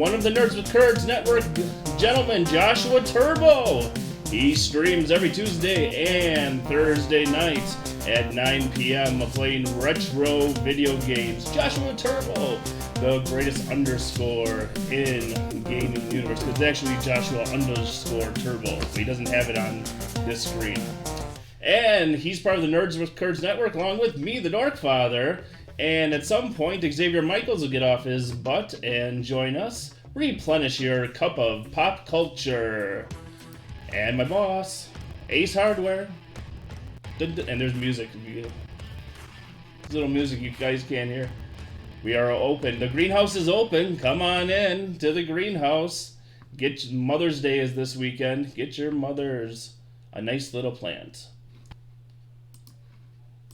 one of the Nerds with Courage Network gentlemen, Joshua Turbo. He streams every Tuesday and Thursday nights at 9 p.m. playing retro video games. Joshua Turbo, the greatest underscore in gaming universe. It's actually Joshua underscore Turbo, so he doesn't have it on this screen. And he's part of the Nerds with Courage Network along with me, the Dorkfather. And at some point, Xavier Michaels will get off his butt and join us. Replenish your cup of pop culture. And my boss, Ace Hardware. And there's music. There's little music you guys can't hear. We are open. The greenhouse is open. Come on in to the greenhouse. Get Mother's Day is this weekend. Get your mothers a nice little plant.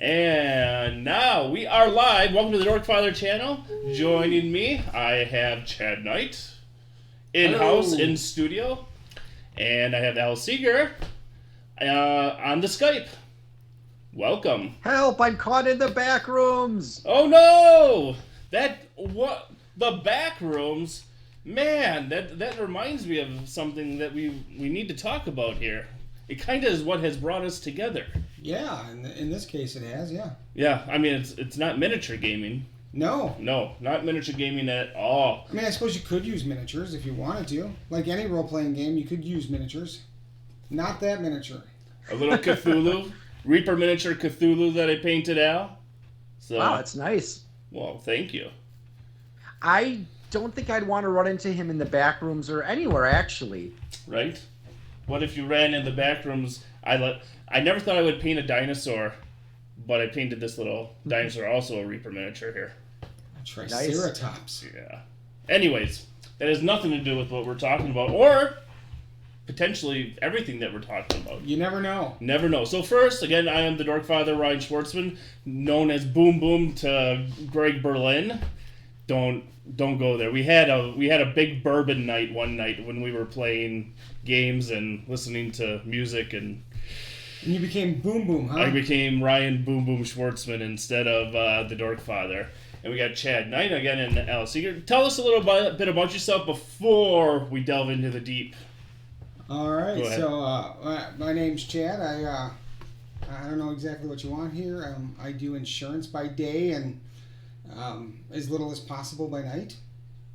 And now we are live. Welcome to the Dorkfather channel. Joining me, I have Chad Knight, in-house, in studio. And I have Al Seeger on the Skype. Welcome. Help, I'm caught in the Backrooms. Oh no! The Backrooms? Man, that reminds me of something that we need to talk about here. It kind of is what has brought us together. Yeah, in this case it has, yeah. Yeah, I mean, it's not miniature gaming. No, not miniature gaming at all. I mean, I suppose you could use miniatures if you wanted to. Like any role-playing game, you could use miniatures. Not that miniature. A little Cthulhu. Reaper miniature Cthulhu that I painted out. So, wow, that's nice. Well, thank you. I don't think I'd want to run into him in the Backrooms or anywhere, actually. Right? What if you ran in the Backrooms? I never thought I would paint a dinosaur, but I painted this little dinosaur, also a Reaper miniature here. A Triceratops. Yeah. Anyways, that has nothing to do with what we're talking about, or potentially everything that we're talking about. You never know. Never know. So first, again, I am the Dorkfather, Ryan Schwartzman, known as Boom Boom to Greg Berlin. Don't go there. We had a big bourbon night one night when we were playing games and listening to music, and you became Boom Boom, huh? I became Ryan Boom Boom Schwartzman instead of the Dorkfather. And we got Chad Knight again and Al Seeger. Tell us a little bit about yourself before we delve into the deep. All right. So my name's Chad. I don't know exactly what you want here. I do insurance by day and as little as possible by night.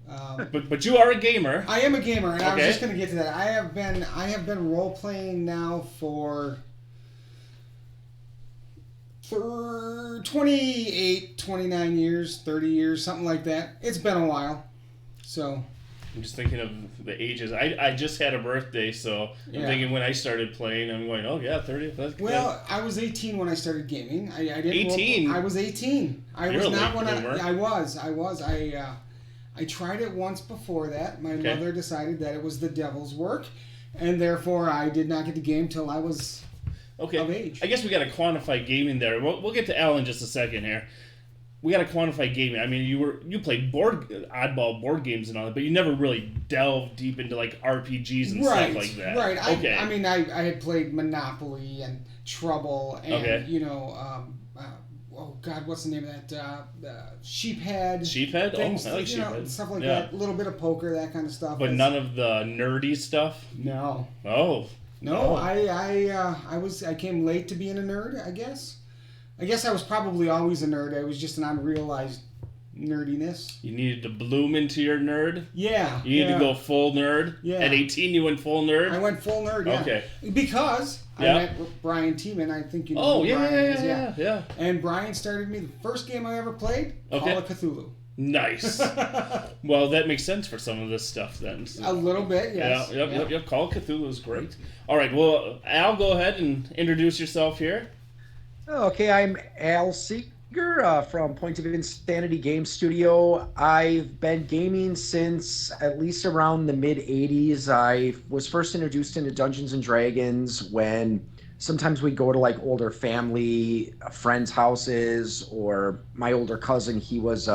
But you are a gamer. I am a gamer, and okay. I was just going to get to that. I have been role playing now for 28, 29 years, 30 years, something like that. It's been a while. So I'm just thinking of the ages. I just had a birthday, so I'm thinking when I started playing, I'm going, oh yeah, 30. Well, I was 18 when I started gaming. I didn't 18? I was 18. I was not when I was. I tried it once before that. My mother decided that it was the devil's work, and therefore I did not get the game till I was of age. I guess we got to quantify gaming there. We'll get to Al in just a second here. We got to quantify gaming. I mean, you played oddball board games and all that, but you never really delved deep into like RPGs and stuff like that. Right. I had played Monopoly and Trouble and oh God, what's the name of that? Sheephead. Sheephead? Things, I like Sheephead. Stuff like that. A little bit of poker, that kind of stuff. But none of the nerdy stuff? No. Oh. No, I came late to being a nerd, I guess. I guess I was probably always a nerd. I was just an unrealized nerdiness. You needed to bloom into your nerd? Yeah. You needed to go full nerd? Yeah. At 18 you went full nerd? I went full nerd, yeah. Okay. Because I met Brian Tiemann. I think you know who Brian is. Yeah. And Brian started me the first game I ever played, Call of Cthulhu. Nice. Well, that makes sense for some of this stuff then. A little bit, yes. Yep. Call of Cthulhu is great. All right, well, Al, go ahead and introduce yourself here. Okay, I'm Al Seeger from Point of Insanity Game Studio. I've been gaming since at least around the mid-'80s. I was first introduced into Dungeons & Dragons when sometimes we'd go to like older family friends' houses, or my older cousin, he was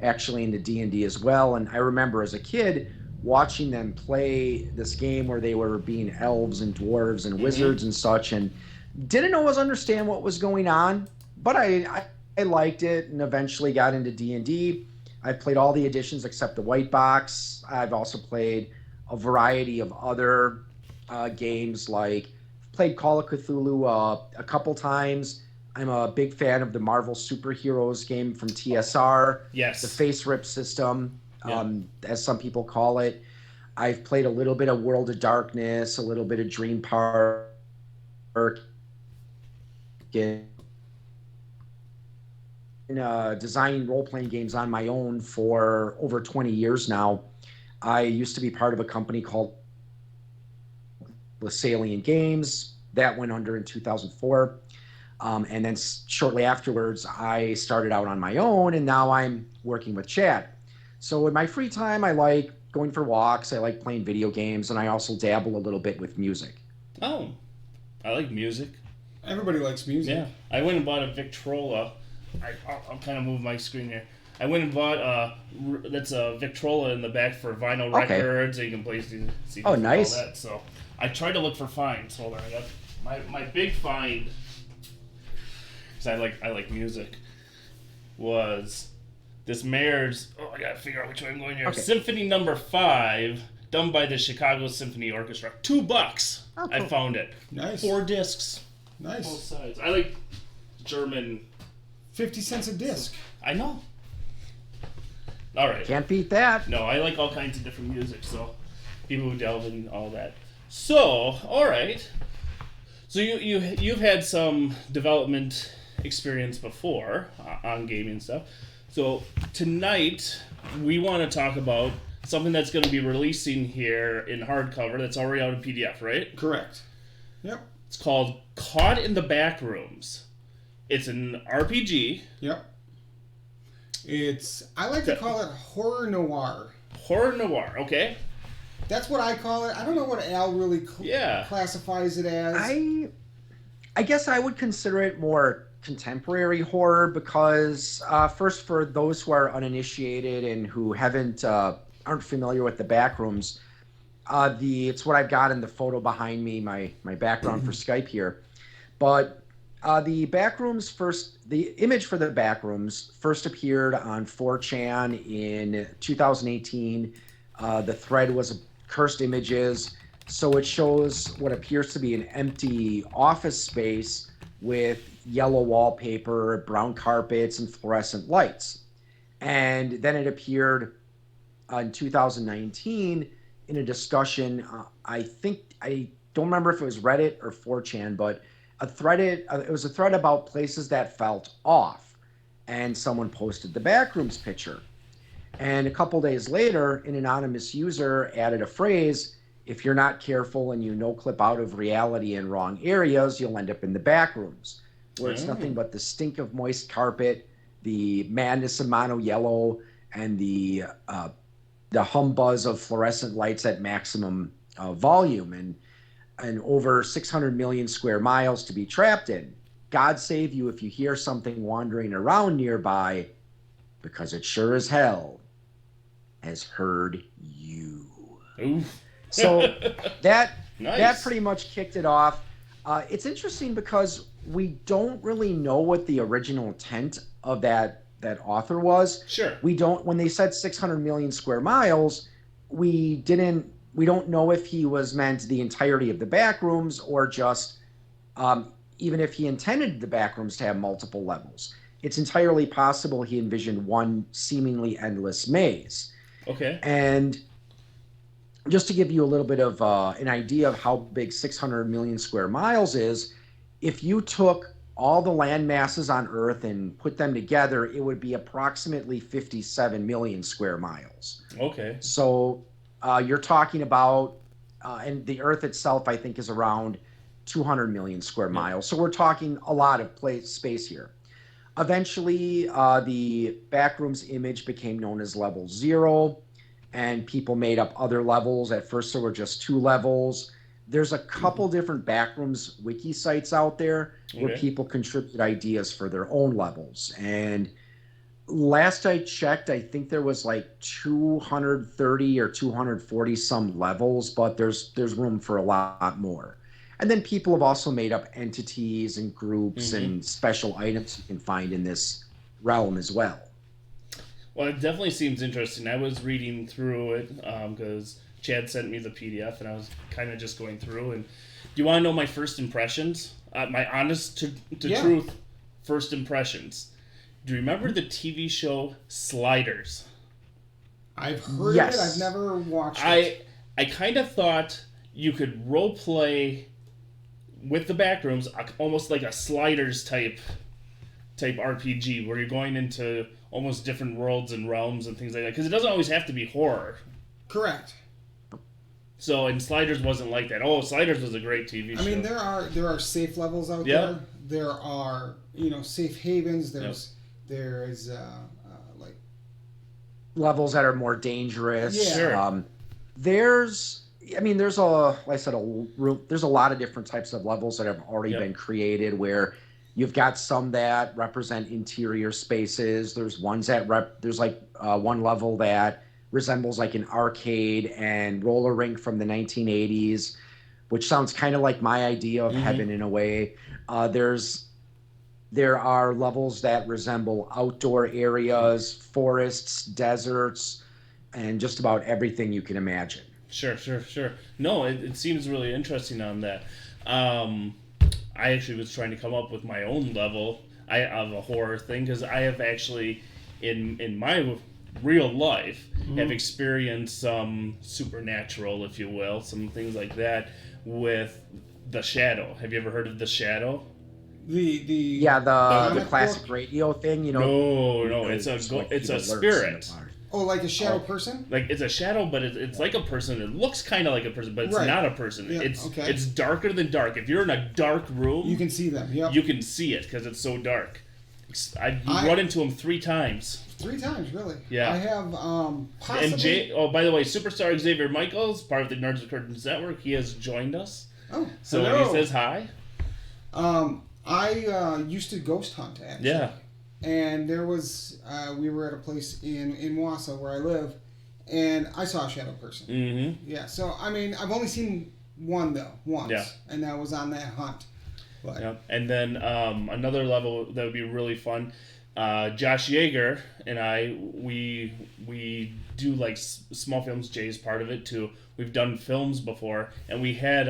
actually into D&D as well. And I remember as a kid watching them play this game where they were being elves and dwarves and wizards and such, and didn't always understand what was going on, but I liked it and eventually got into D&D. I've played all the editions except the white box. I've also played a variety of other games, like played Call of Cthulhu a couple times. I'm a big fan of the Marvel Superheroes game from TSR, Yes. the Face Rip system, Yeah. as some people call it. I've played a little bit of World of Darkness, a little bit of Dream Park, designing role-playing games on my own for over 20 years now. I used to be part of a company called Lasallian Games. That went under in 2004. And then shortly afterwards, I started out on my own, and now I'm working with Chad. So in my free time, I like going for walks. I like playing video games, and I also dabble a little bit with music. Oh, I like music. Everybody likes music. Yeah, I went and bought a Victrola. I'll kind of move my screen here. I went and bought that's a Victrola in the back for vinyl records. So you can play CDs. Oh, nice. All that. So I tried to look for finds. Hold on, I got my big find. Because I like music. Was this Mayer's? Oh, I gotta figure out which way I'm going here. Okay. Symphony Number 5, done by the Chicago Symphony Orchestra. $2. Oh, cool. I found it. Nice. 4 discs. Nice. Both sides. I like German. 50 cents a disc. I know. All right. Can't beat that. No, I like all kinds of different music, so people who delve in all that. So, all right. So you've had some development experience before on gaming stuff. So tonight we want to talk about something that's going to be releasing here in hardcover that's already out in PDF, right? Correct. Yep. It's called Caught in the Backrooms. It's an RPG. Yep. I like to call it horror noir. Horror noir, okay. That's what I call it. I don't know what Al really classifies it as. I guess I would consider it more contemporary horror because, first, for those who are uninitiated and who aren't familiar with the Backrooms, it's what I've got in the photo behind me, my background for Skype here. But the image for the Backrooms first appeared on 4chan in 2018. The thread was Cursed Images, so it shows what appears to be an empty office space with yellow wallpaper, brown carpets, and fluorescent lights. And then it appeared in 2019 in a discussion, I don't remember if it was Reddit or 4chan, but it was a thread about places that felt off, and someone posted the Backrooms picture. And a couple days later, an anonymous user added a phrase, "If you're not careful and you no-clip out of reality in wrong areas, you'll end up in the Backrooms," where it's nothing but the stink of moist carpet, the madness of mono yellow, and the humbuzz of fluorescent lights at maximum volume, and over 600 million square miles to be trapped in. God save you if you hear something wandering around nearby, because it sure as hell has heard you. Oof. So that Nice. pretty much kicked it off. It's interesting because we don't really know what the original intent of that author was. Sure. We don't. When they said 600 million square miles, we don't know if he was meant the entirety of the Backrooms or just even if he intended the Backrooms to have multiple levels. It's entirely possible he envisioned one seemingly endless maze. Okay. And just to give you a little bit of an idea of how big 600 million square miles is, if you took all the land masses on Earth and put them together, it would be approximately 57 million square miles. Okay. So you're talking about, and the Earth itself, I think, is around 200 million square miles. So we're talking a lot of space here. Eventually, the Backrooms image became known as Level 0, and people made up other levels. At first, there were just 2 levels. There's a couple different Backrooms wiki sites out there where people contribute ideas for their own levels. And last I checked, I think there was like 230 or 240 some levels, but there's room for a lot more. And then people have also made up entities and groups and special items you can find in this realm as well. Well, it definitely seems interesting. I was reading through it because Chad sent me the PDF, and I was kind of just going through. And do you want to know my first impressions? My honest to truth first impressions. Do you remember the TV show Sliders? I've heard of it. I've never watched it. I kind of thought you could role play with the Backrooms almost like a Sliders type RPG where you're going into almost different worlds and realms and things like that, because it doesn't always have to be horror. Correct. So, and Sliders wasn't like that. Oh, Sliders was a great TV show. I mean, there are safe levels out there. There are, safe havens. There's like levels that are more dangerous. Yeah. Sure. There's a lot of different types of levels that have already been created, where you've got some that represent interior spaces. There's ones that one level that resembles like an arcade and roller rink from the 1980s, which sounds kind of like my idea of heaven in a way. There are levels that resemble outdoor areas, forests, deserts, and just about everything you can imagine. Sure. No, it seems really interesting on that. I actually was trying to come up with my own level of a horror thing, because I have actually, in my real life, have experienced some supernatural, if you will, some things like that with The Shadow. Have you ever heard of The Shadow? The classic radio thing, No, it's a spirit. Oh, like a shadow person? Like, it's a shadow, but it's like a person. It looks kind of like a person, but it's not a person. Yeah, it's darker than dark. If you're in a dark room, you can see them. Yep. You can see it because it's so dark. I've run into him 3 times. 3 times, really? Yeah. I have possibly... And by the way, Superstar Xavier Michaels, part of the Nerds with Curtains Network, he has joined us. Oh, so hello. He says hi. I used to ghost hunt, actually. Yeah. And there was, we were at a place in Wausau where I live, and I saw a shadow person. Mm-hmm. Yeah, so, I mean, I've only seen one, though, once. Yeah. And that was on that hunt. But. Yeah. And then another level that would be really fun, Josh Yeager and I, we do, like, small films. Jay's part of it, too. We've done films before, and we had,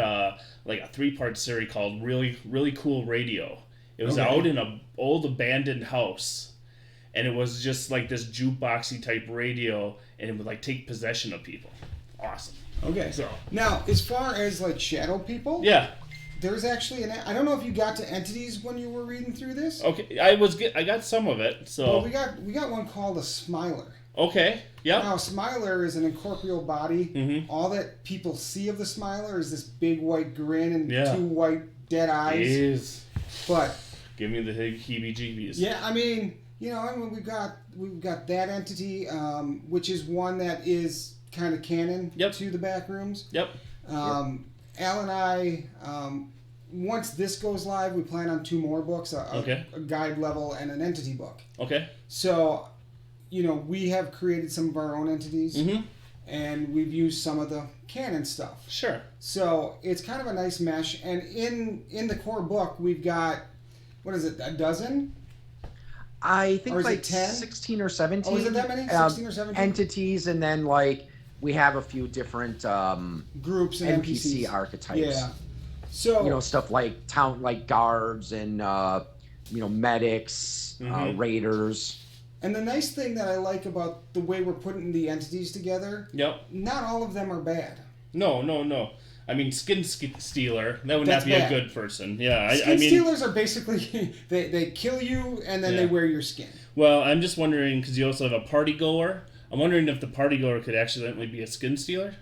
like, a 3-part series called Really, Really Cool Radio. It was out in an old abandoned house, and it was just like this jukeboxy type radio, and it would like take possession of people. Awesome. Okay. So now, as far as like shadow people, there's actually I don't know if you got to entities when you were reading through this. Okay, I got some of it. So well, we got one called a smiler. Okay. Yeah. Now, a smiler is an incorporeal body. Mm-hmm. All that people see of the smiler is this big white grin and 2 white dead eyes. It is. But give me the heebie-jeebies. Yeah, I mean, we've got that entity, which is one that is kind of canon to the Backrooms. Yep. Al and I, once this goes live, we plan on 2 more books, a guide level and an entity book. Okay. So, we have created some of our own entities, and we've used some of the canon stuff. Sure. So it's kind of a nice mesh, and in the core book, we've got, what is it, a dozen? I think or like 10? 16 or 17. Oh, is it that many? 16 or 17? Entities, and then like we have a few different groups and NPC archetypes. Yeah. So stuff like guards and medics, raiders. And the nice thing that I like about the way we're putting the entities together, not all of them are bad. No. I mean, skin stealer, that would not be bad. A good person. Yeah, Skin stealers are basically, they kill you and then they wear your skin. Well, I'm just wondering, because you also have a party goer. I'm wondering if the party goer could accidentally be a skin stealer?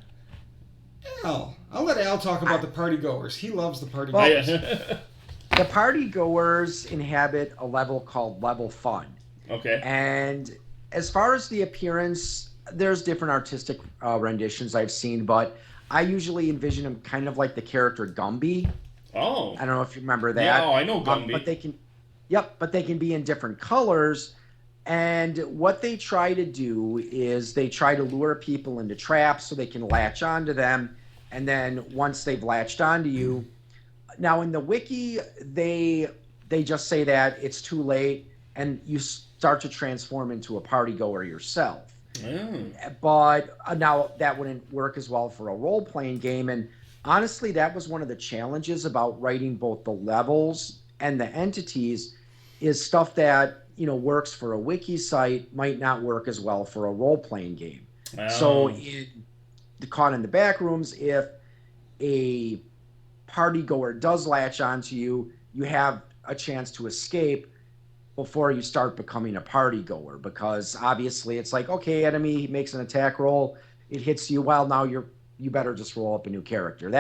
I'll let Al talk about the party goers. He loves the party goers. The party goers inhabit a level called Level Fun. Okay. And as far as the appearance, there's different artistic renditions I've seen, but I usually envision them kind of like the character Gumby. Oh. I don't know if you remember that. Yeah, I know Gumby. But they can be in different colors. And what they try to do is they try to lure people into traps so they can latch onto them. And then once they've latched onto you, now in the wiki, they just say that it's too late. And start to transform into a party goer yourself. Oh. But now that wouldn't work as well for a role-playing game. And honestly, that was one of the challenges about writing both the levels and the entities, is stuff that, works for a wiki site might not work as well for a role-playing game. Oh. So in Caught in the Backrooms, if a party goer does latch onto you, you have a chance to escape before you start becoming a party goer, because obviously it's like, okay, enemy makes an attack roll, it hits you, well, now you better just roll up a new character.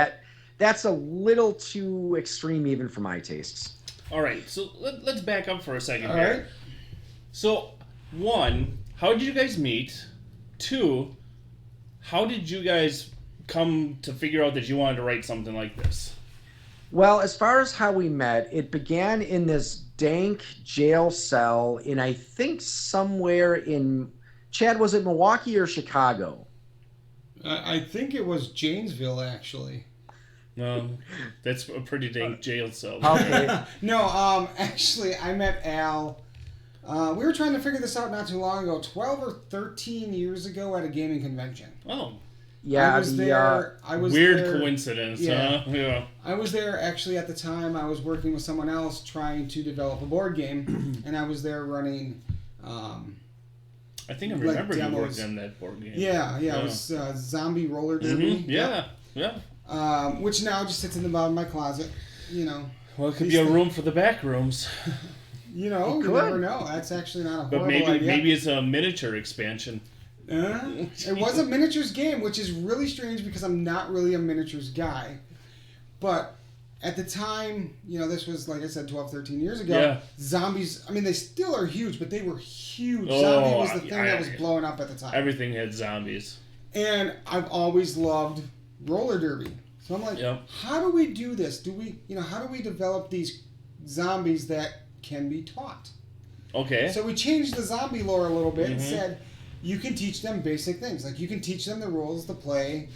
That's a little too extreme even for my tastes. All right, so let's back up for a second All here. right. So, 1, how did you guys meet? 2, how did you guys come to figure out that you wanted to write something like this? Well, as far as how we met, it began in this dank jail cell in, I think, somewhere in, Chad, was it Milwaukee or Chicago? I think it was Janesville, actually. No, that's a pretty dang jail cell. Okay. No, actually, I met Al. We were trying to figure this out not too long ago, 12 or 13 years ago at a gaming convention. Oh. Yeah, I was there. Weird there, coincidence, yeah. huh? Yeah. I was there actually at the time. I was working with someone else trying to develop a board game, and I was there running. I think I remember you demos. worked on that board game. Yeah. It was Zombie Roller Derby. Mm-hmm. Yeah. Which now just sits in the bottom of my closet. Well, it could be a room for the Backrooms. You never know. That's actually not a horrible But idea. maybe it's a miniature expansion. It was a miniatures game, which is really strange because I'm not really a miniatures guy. But at the time, this was, like I said, 12, 13 years ago. Yeah. Zombies, I mean, they still are huge, but they were huge. Oh, Zombie was the thing that was blowing up at the time. Everything had zombies. And I've always loved roller derby. So I'm like, How do we do this? How do we develop these zombies that can be taught? Okay. So we changed the zombie lore a little bit and said, you can teach them basic things. Like, you can teach them the rules to play,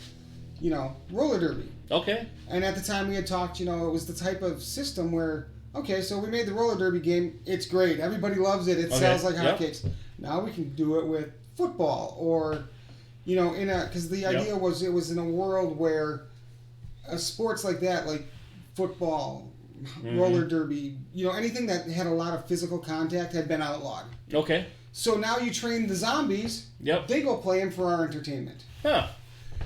roller derby. Okay. And at the time we had talked, it was the type of system where, okay, so we made the roller derby game. It's great. Everybody loves it. It sells like hotcakes. Now we can do it with football or, because the idea was it was in a world where sports like that, like football, roller derby, anything that had a lot of physical contact had been outlawed. Okay. So now you train the zombies. Yep. They go play them for our entertainment. Huh.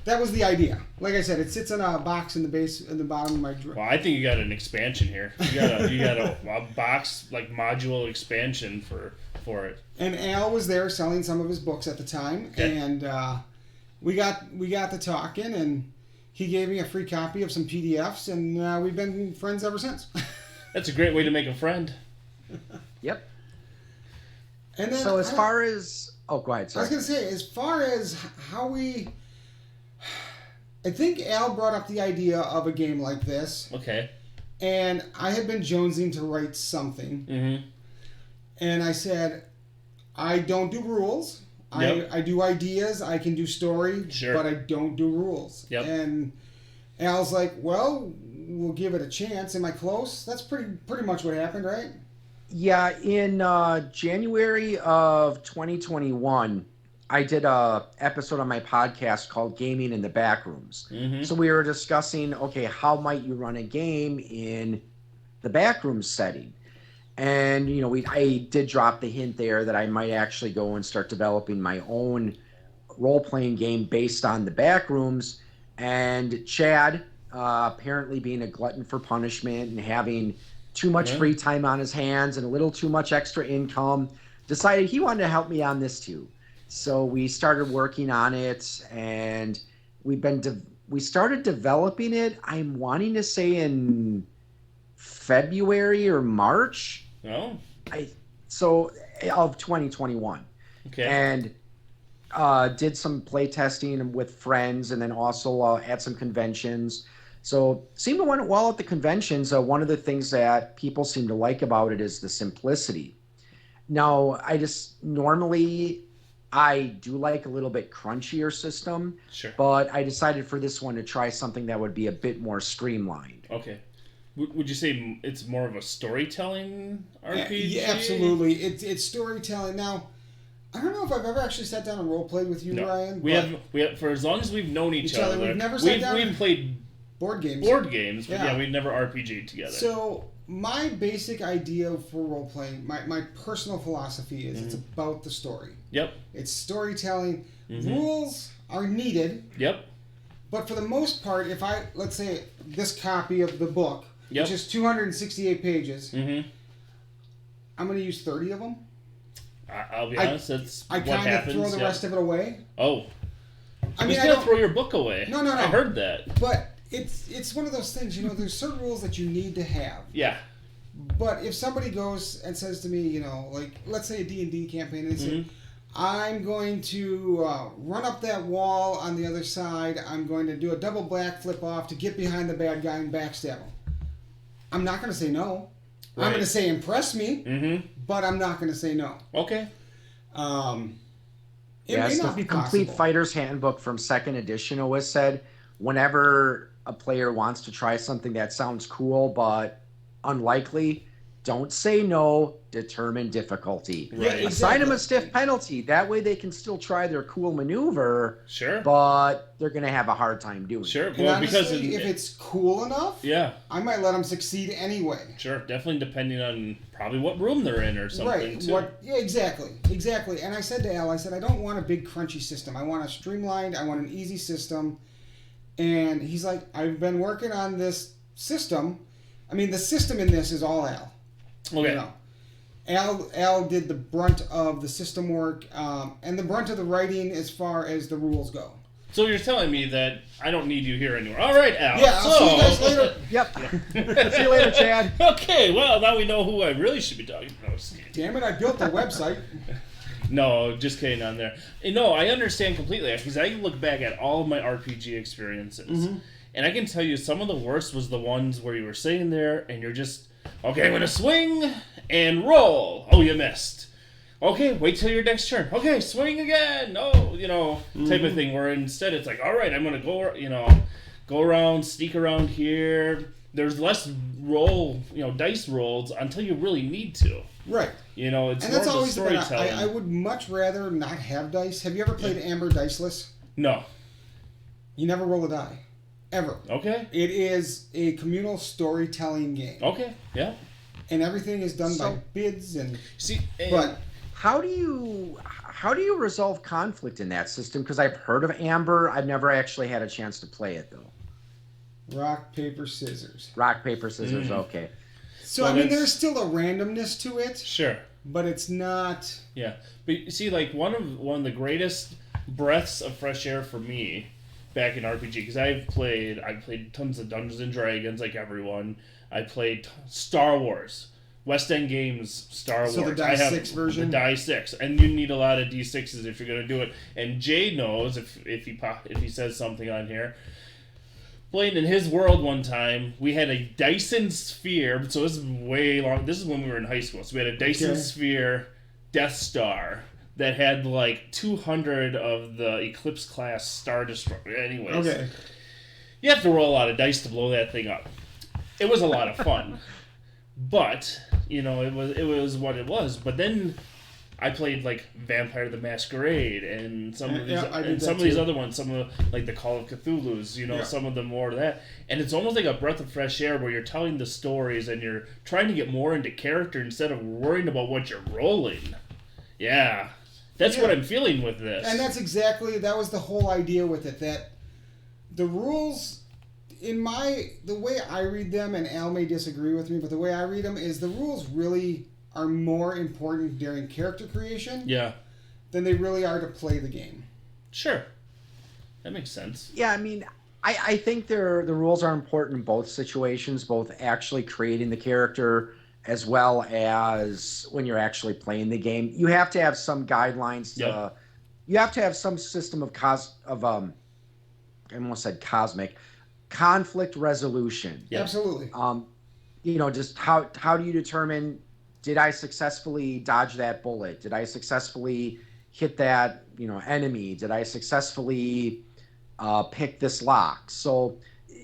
That was the idea. Like I said, it sits in a box in the bottom of my drawer. Well, I think you got an expansion here. You got a box, like, module expansion for it. And Al was there selling some of his books at the time, and we got to talking, and he gave me a free copy of some PDFs, and we've been friends ever since. That's a great way to make a friend. Yep. And then so as far as... Oh, go ahead, sorry. I was going to say, as far as how we... I think Al brought up the idea of a game like this. Okay. And I had been jonesing to write something. Mm-hmm. And I said, I don't do rules. Yep. I do ideas. I can do story. Sure. But I don't do rules. Yep. And Al's like, well, we'll give it a chance. Am I close? That's pretty much what happened, right? Yeah, in January of 2021, I did a episode on my podcast called Gaming in the Backrooms. Mm-hmm. So we were discussing, okay, how might you run a game in the Backrooms setting? And, I did drop the hint there that I might actually go and start developing my own role-playing game based on the Backrooms. And Chad, apparently being a glutton for punishment and having too much free time on his hands and a little too much extra income, decided he wanted to help me on this too. So we started working on it, and we started developing it, I'm wanting to say in February or March. Oh. Of 2021. Okay. And did some play testing with friends, and then also at some conventions. So seemed to went well at the conventions. One of the things that people seem to like about it is the simplicity. Now, I do like a little bit crunchier system. Sure. But I decided for this one to try something that would be a bit more streamlined. Okay. Would you say it's more of a storytelling RPG? Yeah, absolutely. It's storytelling. Now, I don't know if I've ever actually sat down and role played with you, No. Ryan. We have for as long as we've known each other. We've never sat down. We've played board games. But yeah, we've never RPG'd together. So my basic idea for role playing, my personal philosophy is it's about the story. Yep. It's storytelling. Rules are needed. Yep. But for the most part, if let's say this copy of the book, which is 268 pages, I'm going to use 30 of them. I'll be honest, that's what happens. I kind of throw the rest of it away. Oh. I mean, I don't throw your book away. No. I heard that. But it's one of those things, there's certain rules that you need to have. Yeah. But if somebody goes and says to me, like, let's say a D&D campaign, and they say, I'm going to run up that wall on the other side. I'm going to do a double back flip off to get behind the bad guy and backstab him. I'm not going to say no. Right. I'm going to say impress me, but I'm not going to say no. Okay. It may not be Complete possible. Fighter's Handbook from 2nd edition always said, whenever a player wants to try something that sounds cool but unlikely, don't say no, determine difficulty. Right. Yeah, Assign them a stiff penalty. That way they can still try their cool maneuver. Sure. But they're going to have a hard time doing it. Sure. And Well, honestly, because if it's cool enough, I might let them succeed anyway. Sure. Definitely depending on probably what room they're in or something, right. too. Yeah, exactly. And I said to Al, I don't want a big crunchy system. I want a streamlined, I want an easy system. And he's like, I've been working on this system. I mean, the system in this is all Al. Okay. Al did the brunt of the system work and the brunt of the writing as far as the rules go. So you're telling me that I don't need you here anymore. All right, Al. Yeah, I'll see you guys later. Yep. See you later, Chad. Okay, well, now we know who I really should be talking to. Damn it, I built the website. No, just kidding on there. No, I understand completely because I look back at all of my RPG experiences. And I can tell you some of the worst was the ones where you were sitting there and you're just, okay, I'm going to swing and roll. Oh, you missed. Okay, wait till your next turn. Okay, swing again. No, type of thing where instead it's like, all right, I'm going to go around, sneak around here. There's less dice rolls until you really need to. Right. It's and more that's of a always storytelling. I would much rather not have dice. Have you ever played Amber Diceless? No. You never roll a die. Ever. Okay. It is a communal storytelling game. Okay, yeah. And everything is done by bids and... But how do you resolve conflict in that system? Because I've heard of Amber. I've never actually had a chance to play it, though. Rock, paper, scissors. Rock, paper, scissors, okay. So, there's still a randomness to it. Sure. But it's not... Yeah. But you see, like, one of the greatest breaths of fresh air for me back in RPG, because I've played tons of Dungeons and Dragons, like everyone. I played Star Wars. West End Games, Star Wars. So the Die 6 version? The Die 6. And you need a lot of D6s if you're going to do it. And Jay knows, if he says something on here, playing in his world one time, we had a Dyson Sphere, so this is way long, this is when we were in high school, so we had a Dyson Sphere Death Star that had like 200 of the Eclipse class Star Destroyer. Anyways, okay. You have to roll a lot of dice to blow that thing up. It was a lot of fun. But, it was what it was. But then I played like Vampire the Masquerade and some of these other ones, some of like the Call of Cthulhu's, some of the more of that. And it's almost like a breath of fresh air where you're telling the stories and you're trying to get more into character instead of worrying about what you're rolling. Yeah. That's what I'm feeling with this. And that was the whole idea with it, that the rules, the way I read them, and Al may disagree with me, but the way I read them is the rules really are more important during character creation than they really are to play the game. Sure. That makes sense. Yeah, I mean, I think the rules are important in both situations, both actually creating the character as well as when you're actually playing the game. You have to have some guidelines. You have to have some system of I almost said cosmic conflict resolution. Yeah. Absolutely. Just how do you determine, did I successfully dodge that bullet? Did I successfully hit that enemy? Did I successfully pick this lock? So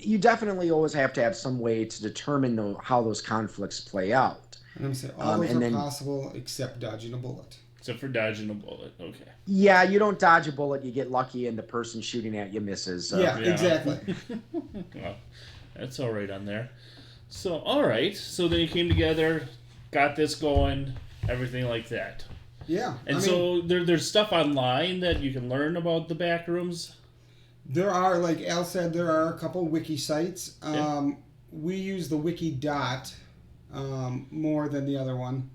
you definitely always have to have some way to determine how those conflicts play out. And I'm saying all those are possible except dodging a bullet. Except for dodging a bullet, okay. Yeah, you don't dodge a bullet, you get lucky and the person shooting at you misses. Yeah, exactly. Well, that's all right on there. So, all right. So then you came together, got this going, everything like that. Yeah. And there's stuff online that you can learn about the Backrooms? There are, like Al said, there are a couple wiki sites. We use the wiki dot more than the other one.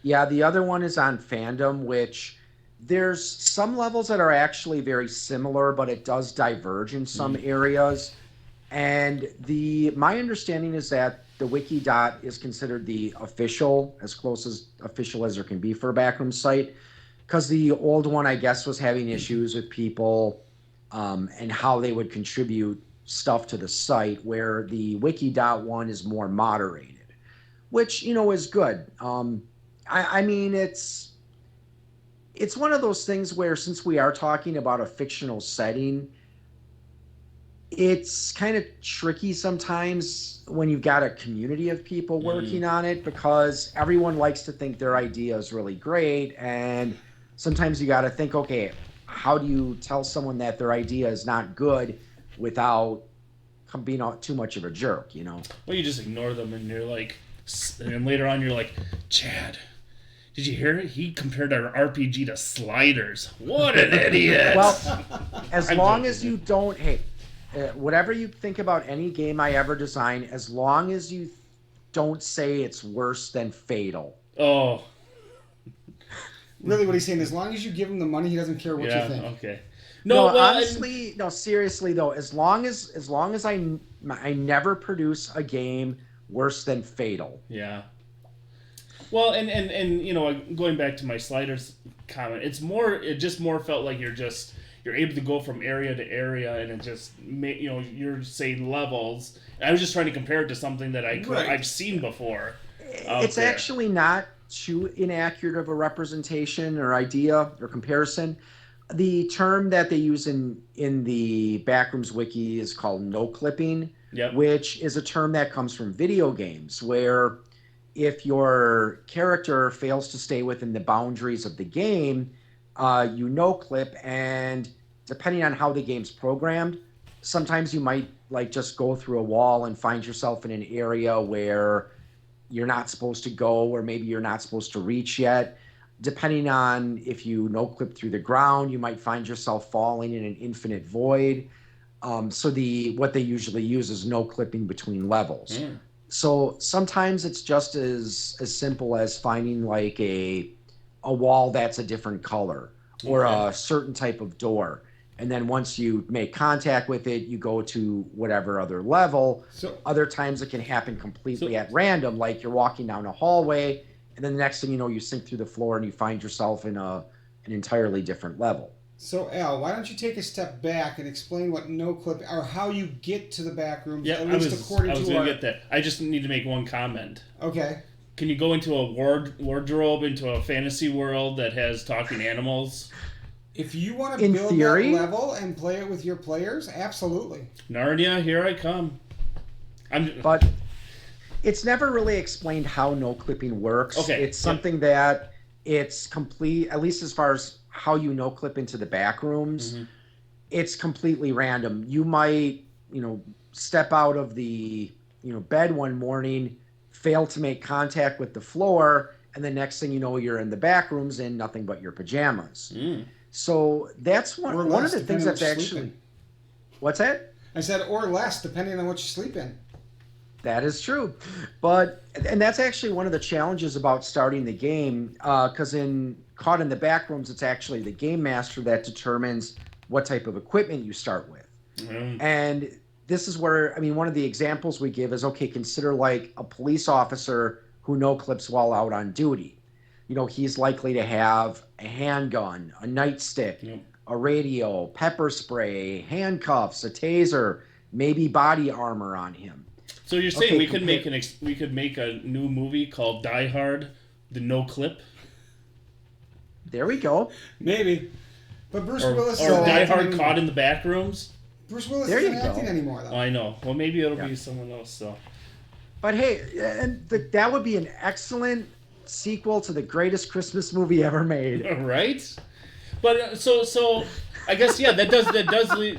Yeah, the other one is on Fandom, which there's some levels that are actually very similar, but it does diverge in some areas. And my understanding is that the wiki dot is considered the official, as close as official as there can be for a backroom site, because the old one, I guess, was having issues with people and how they would contribute stuff to the site, where the wiki dot one is more moderated, which, is good. I mean, it's one of those things where, since we are talking about a fictional setting, it's kind of tricky sometimes when you've got a community of people working on it, because everyone likes to think their idea is really great, and sometimes you got to think, okay, how do you tell someone that their idea is not good without being too much of a jerk, Well, you just ignore them, and you're like, and then later on you're like, Chad, did you hear it? He compared our RPG to sliders. What an idiot! Well, as long as you don't, whatever you think about any game I ever design, as long as you don't say it's worse than Fatal. Oh. Really, what he's saying, as long as you give him the money, he doesn't care what you think. Okay. No, honestly, seriously though, as long as I never produce a game worse than Fatal. Yeah. Well, and going back to my sliders comment, it just more felt like you're able to go from area to area, and it just you're saying levels. I was just trying to compare it to something that I've seen before. It's actually not too inaccurate of a representation or idea or comparison. The term that they use in the Backrooms wiki is called no clipping, which is a term that comes from video games, where if your character fails to stay within the boundaries of the game, you no clip, and depending on how the game's programmed, sometimes you might just go through a wall and find yourself in an area where you're not supposed to go, or maybe you're not supposed to reach yet. Depending on if you no clip through the ground, you might find yourself falling in an infinite void. So what they usually use is no clipping between levels. So sometimes it's just as simple as finding a wall that's a different color, or a certain type of door. And then once you make contact with it, you go to whatever other level. So other times it can happen completely at random, like you're walking down a hallway, and then the next thing you know, you sink through the floor and you find yourself in an entirely different level. So Al, why don't you take a step back and explain what no clip, or how you get to the Backrooms? Yeah, I was going to get that. I just need to make one comment. Okay. Can you go into a wardrobe into a fantasy world that has talking animals? If you want to build that level and play it with your players, absolutely. Narnia, here I come. But it's never really explained how no clipping works. Okay. It's something that it's complete, at least as far as how you no clip into the Backrooms. It's completely random. You might, step out of the, bed one morning, fail to make contact with the floor, and the next thing you know, you're in the Backrooms in nothing but your pajamas. So that's one of the things that's actually... What's that? I said, or less, depending on what you sleep in. That is true. And that's actually one of the challenges about starting the game, because Caught in the Backrooms, it's actually the game master that determines what type of equipment you start with. And this is where, one of the examples we give is, okay, consider like a police officer who no clips while out on duty. He's likely to have a handgun, a nightstick, a radio, pepper spray, handcuffs, a taser, maybe body armor on him. So you're saying we could make a new movie called Die Hard, the no clip? There we go. Maybe. But Bruce Willis... Or Die Hard Caught in the Backrooms? Bruce Willis There isn't you go. acting anymore, though. I know. Well, maybe it'll be someone else. So. But hey, and that would be an excellent sequel to the greatest Christmas movie ever made. Right? But so I guess that does lead,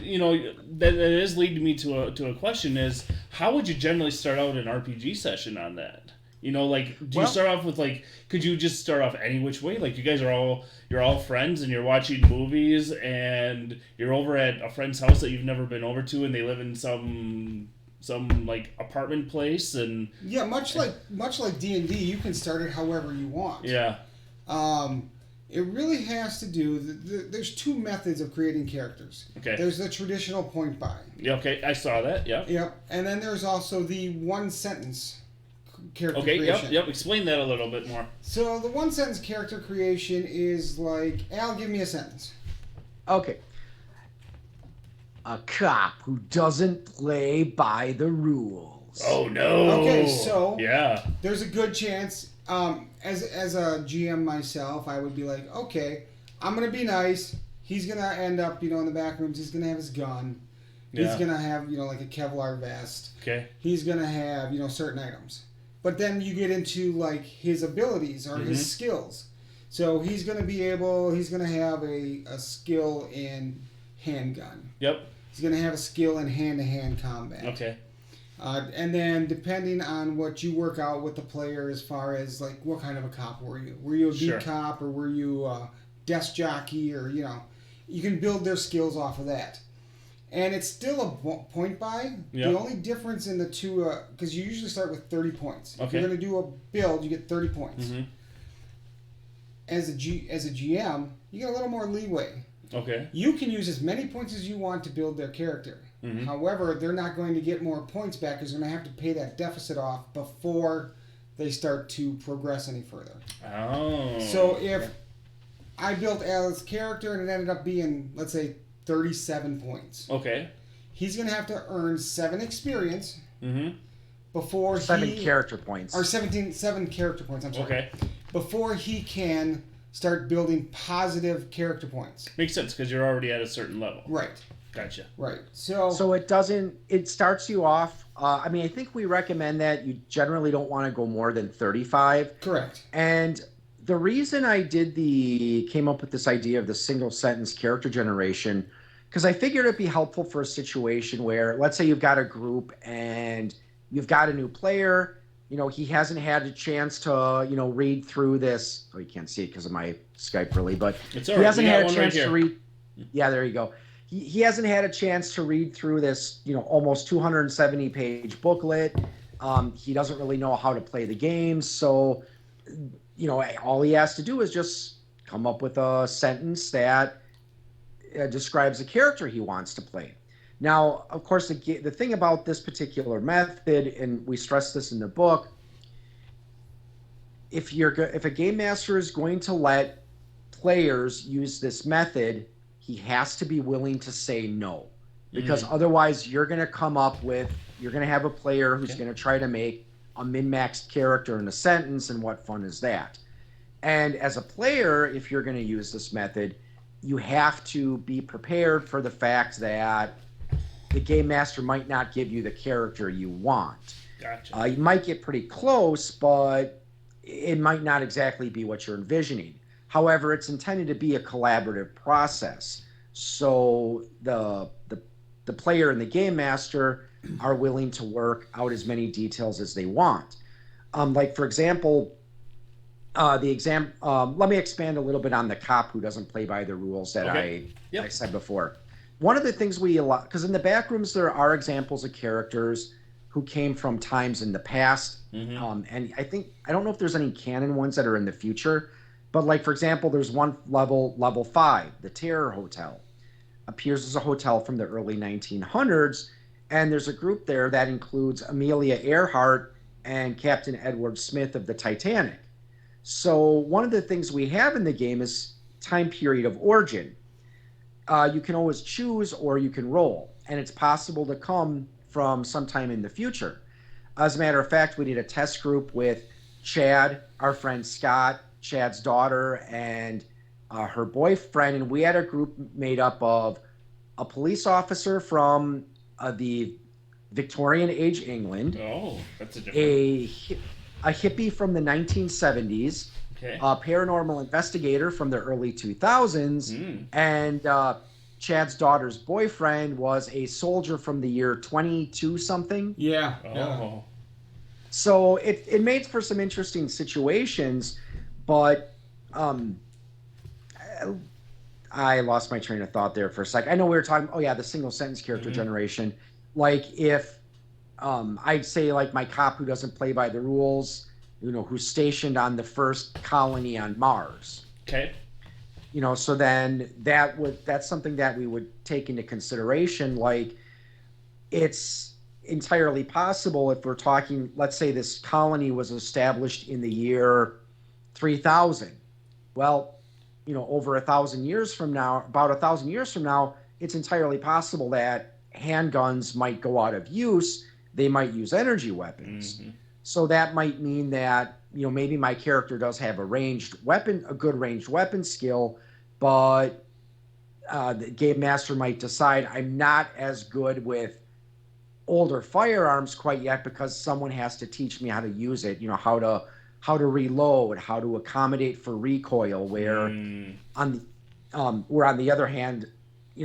that is leading me to a question is, how would you generally start out an RPG session on that? You start off with could you just start off any which way? Like, you guys you're all friends and you're watching movies and you're over at a friend's house that you've never been over to and they live in some apartment place and much like D&D, you can start it however you want. It really has to do. There's two methods of creating characters. Okay. There's the traditional point buy. Yeah. Okay, I saw that. Yep. Yep. And then there's also the one sentence character creation. creation. Yep. Explain that a little bit more. So the one sentence character creation is like, Al, give me a sentence. Okay. A cop who doesn't play by the rules. Oh no. Okay, so there's a good chance. As a GM myself, I would be like, okay, I'm gonna be nice. He's gonna end up, in the back rooms. He's gonna have his gun. He's gonna have, like a Kevlar vest. Okay. He's gonna have, certain items. But then you get into like his abilities or his skills. So he's gonna have a skill in handgun. Yep. He's gonna have a skill in hand-to-hand combat. Okay. And then depending on what you work out with the player as far as like what kind of a cop were you? Were you a beat cop or were you a desk jockey or you can build their skills off of that. And it's still a point buy. Yep. The only difference in the two, because you usually start with 30 points. Okay. If you're going to do a build, you get 30 points. Mm-hmm. As a GM, you get a little more leeway. Okay. You can use as many points as you want to build their character. Mm-hmm. However, they're not going to get more points back because they're going to have to pay that deficit off before they start to progress any further. Oh. So if I built Al's character and it ended up being, let's say, 37 points. Okay. He's going to have to earn 7 experience before 7 character points. Or 7 character points, I'm sorry. Okay. Before he can start building positive character points. Makes sense because you're already at a certain level. Right. Gotcha. Right. So it starts you off. I think we recommend that you generally don't want to go more than 35. Correct. And the reason I came up with this idea of the single sentence character generation, because I figured it'd be helpful for a situation where, let's say you've got a group and you've got a new player, he hasn't had a chance to, read through this. Oh, you can't see it because of my Skype really, but it's all he right. hasn't had a chance to read. Yeah, there you go. He hasn't had a chance to read through this, almost 270-page booklet. He doesn't really know how to play the game. So, all he has to do is just come up with a sentence that describes the character he wants to play. Now, of course, the thing about this particular method, and we stress this in the book, if a game master is going to let players use this method, he has to be willing to say no, because otherwise you're going to have a player who's going to try to make a min-maxed character in a sentence, and what fun is that? And as a player, if you're going to use this method, you have to be prepared for the fact that the game master might not give you the character you want. Gotcha. You might get pretty close, but it might not exactly be what you're envisioning. However, it's intended to be a collaborative process. So the player and the game master are willing to work out as many details as they want. Like, for example, let me expand a little bit on the cop who doesn't play by the rules that I said before. One of the things we allow, because in the Backrooms there are examples of characters who came from times in the past, and I don't know if there's any canon ones that are in the future, but like, for example, there's one level 5, the Terror Hotel, appears as a hotel from the early 1900s, and there's a group there that includes Amelia Earhart and Captain Edward Smith of the Titanic. So one of the things we have in the game is time period of origin. You can always choose or you can roll, and it's possible to come from sometime in the future. As a matter of fact, we did a test group with Chad, our friend Scott, Chad's daughter, and her boyfriend, and we had a group made up of a police officer from the Victorian age England. Oh, that's a different. A hippie from the 1970s. Okay. A paranormal investigator from the early 2000s, and Chad's daughter's boyfriend was a soldier from the year 22 something. Yeah. Oh. So it made for some interesting situations, but I lost my train of thought there for a sec. I know we were talking, the single sentence character generation. Like if I'd say like my cop who doesn't play by the rules, who's stationed on the first colony on Mars. Okay. So then that's something that we would take into consideration. Like it's entirely possible if we're talking, let's say this colony was established in the year 3000. Well, over 1,000 years from now, about 1,000 years from now, it's entirely possible that handguns might go out of use. They might use energy weapons. So that might mean that, maybe my character does have a good ranged weapon skill, but the game master might decide I'm not as good with older firearms quite yet because someone has to teach me how to use it, how to reload, how to accommodate for recoil, where on the other hand,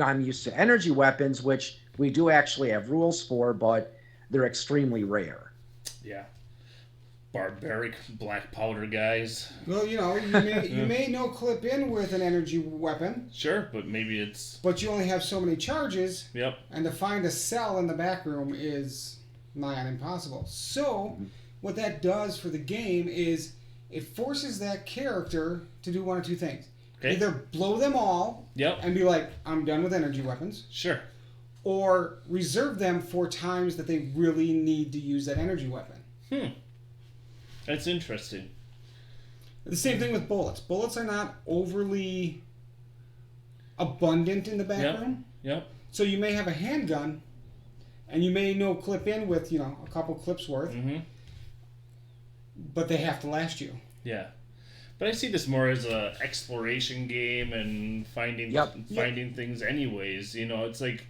I'm used to energy weapons, which we do actually have rules for, but they're extremely rare. Yeah. Barbaric black powder guys. Well, you may no clip in with an energy weapon. Sure, but maybe it's... But you only have so many charges. Yep. And to find a cell in the back room is nigh on impossible. So, what that does for the game is it forces that character to do one or two things. Okay. Either blow them all and be like, I'm done with energy weapons. Sure. Or reserve them for times that they really need to use that energy weapon. That's interesting. The same thing with bullets. Bullets are not overly abundant in the back room. Yep. So you may have a handgun, and you may no clip in with, a couple clips worth, but they have to last you. Yeah. But I see this more as a exploration game and finding things anyways. It's like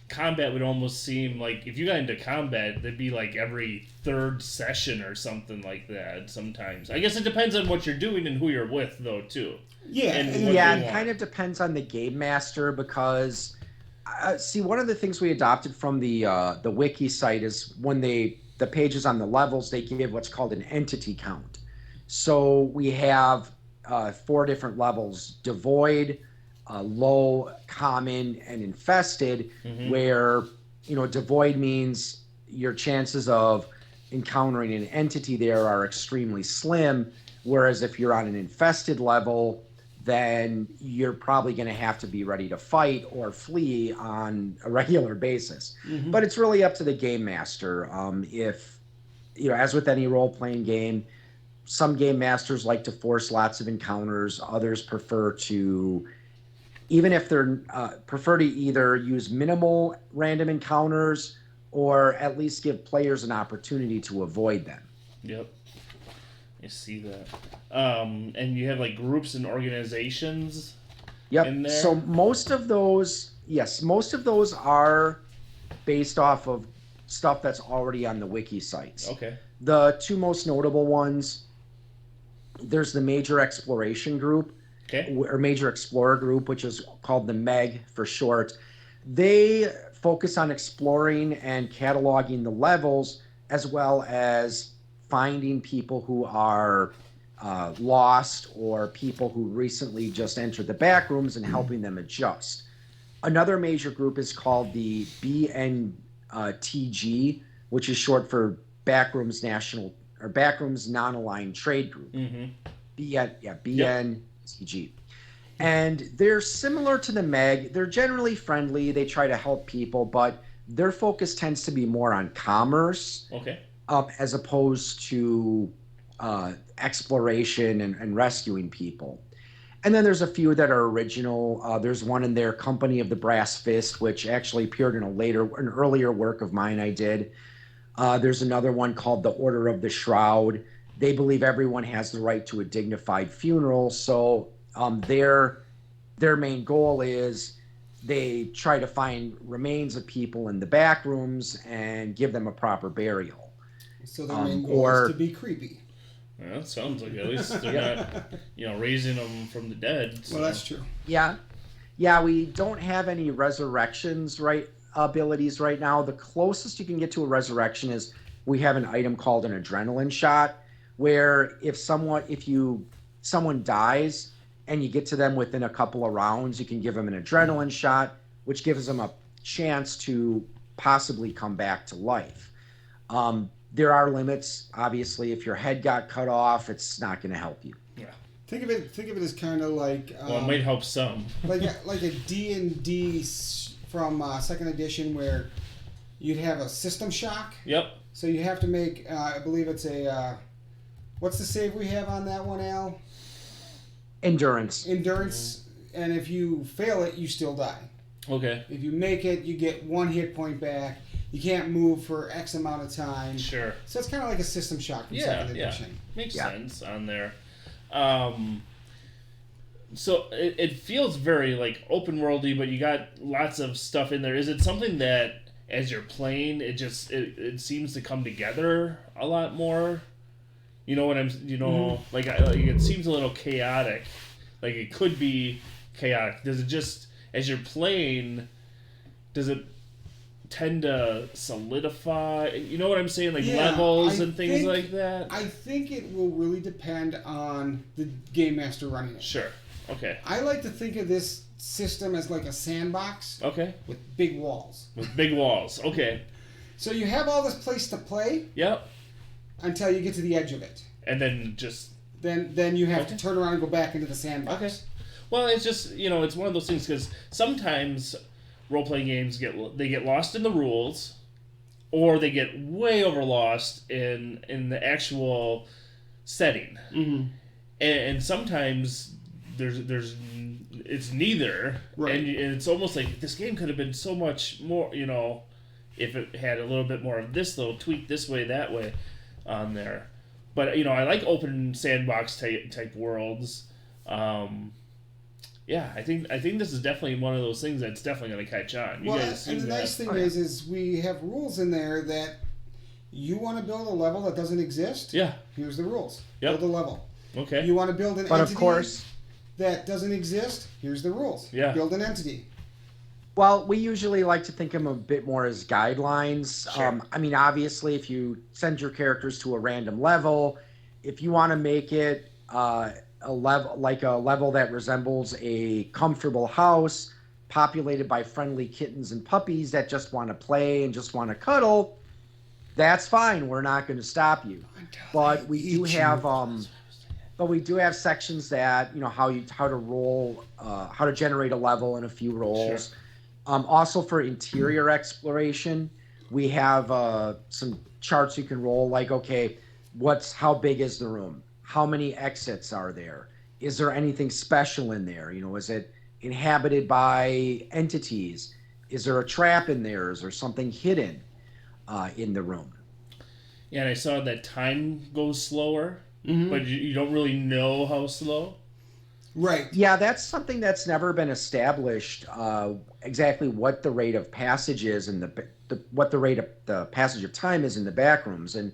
combat would almost seem like if you got into combat, it'd be like every third session or something like that sometimes. I guess it depends on what you're doing and who you're with, though, too. Yeah, it kind of depends on the game master because, one of the things we adopted from the wiki site is when the pages on the levels, they give what's called an entity count. So we have 4 different levels: devoid, low, common, and infested, where, devoid means your chances of encountering an entity there are extremely slim, whereas if you're on an infested level, then you're probably going to have to be ready to fight or flee on a regular basis. But it's really up to the game master. If, as with any role-playing game, some game masters like to force lots of encounters. Others prefer to... even if they're prefer to either use minimal random encounters or at least give players an opportunity to avoid them. Yep. I see that. And you have like groups and organizations in there? So most of those are based off of stuff that's already on the wiki sites. Okay. The 2 most notable ones, there's the Major Exploration Group, or Major Explorer Group, which is called the MEG for short. They focus on exploring and cataloging the levels, as well as finding people who are lost or people who recently just entered the Backrooms and helping them adjust. Another major group is called the BNTG, which is short for Backrooms Non-Aligned Trade Group. BNTG. And they're similar to the MEG. They're generally friendly. They try to help people, but their focus tends to be more on commerce as opposed to exploration and rescuing people. And then there's a few that are original. There's one in there, Company of the Brass Fist, which actually appeared in an earlier work of mine I did. There's another one called the Order of the Shroud. They believe everyone has the right to a dignified funeral, so their main goal is they try to find remains of people in the back rooms and give them a proper burial. So their main goal is to be creepy. Well, that sounds like at least they're not, raising them from the dead. So. Well, that's true. Yeah. Yeah, we don't have any resurrections abilities right now. The closest you can get to a resurrection is we have an item called an adrenaline shot, where if someone dies and you get to them within a couple of rounds, you can give them an adrenaline shot, which gives them a chance to possibly come back to life. There are limits. Obviously, if your head got cut off, it's not going to help you. Yeah. Think of it as kind of like. Well, it might help some. like a D&D from second edition where you'd have a system shock. Yep. So you have to make. I believe it's a. What's the save we have on that one, Al? Endurance. And if you fail it, you still die. Okay. If you make it, you get 1 hit point back. You can't move for X amount of time. Sure. So it's kind of like a system shock from second edition. Makes sense on there. So it feels very like open worldy, but you got lots of stuff in there. Is it something that as you're playing, it seems to come together a lot more? You know what I'm, like it seems a little chaotic. Like it could be chaotic. Does it just, as you're playing, does it tend to solidify? You know what I'm saying? Like levels and things like that? I think it will really depend on the game master running it. Sure. Okay. I like to think of this system as like a sandbox. Okay. With big walls. Okay. So you have all this place to play. Yep. Until you get to the edge of it. And then just... Then you have to turn around and go back into the sandbox. Okay. Well, it's just, it's one of those things, because sometimes role-playing games get lost in the rules, or they get way overlost in the actual setting. Mm-hmm. And sometimes there's it's neither. Right. And it's almost like this game could have been so much more, if it had a little bit more of this, though, tweak this way, that way on there. But, I like open sandbox type worlds. Yeah, I think this is definitely one of those things that's definitely going to catch on. And the nice thing is we have rules in there that you want to build a level that doesn't exist? Yeah. Here's the rules. Yep. Build a level. Okay. You want to build an but entity of course, that doesn't exist? Here's the rules. Yeah. Build an entity. Well, we usually like to think of them a bit more as guidelines. Sure. Obviously, if you send your characters to a random level, if you want to make it a level that resembles a comfortable house populated by friendly kittens and puppies that just want to play and just want to cuddle, that's fine. We're not going to stop you. But we do have sections that how to roll, how to generate a level in a few rolls. Sure. Also for interior exploration, we have some charts you can roll. Like, okay, how big is the room? How many exits are there? Is there anything special in there? Is it inhabited by entities? Is there a trap in there? Is there something hidden in the room? Yeah, and I saw that time goes slower, mm-hmm. but you don't really know how slow. Right. Yeah, that's something that's never been established, exactly what the rate of passage is and what the rate of the passage of time is in the Backrooms. And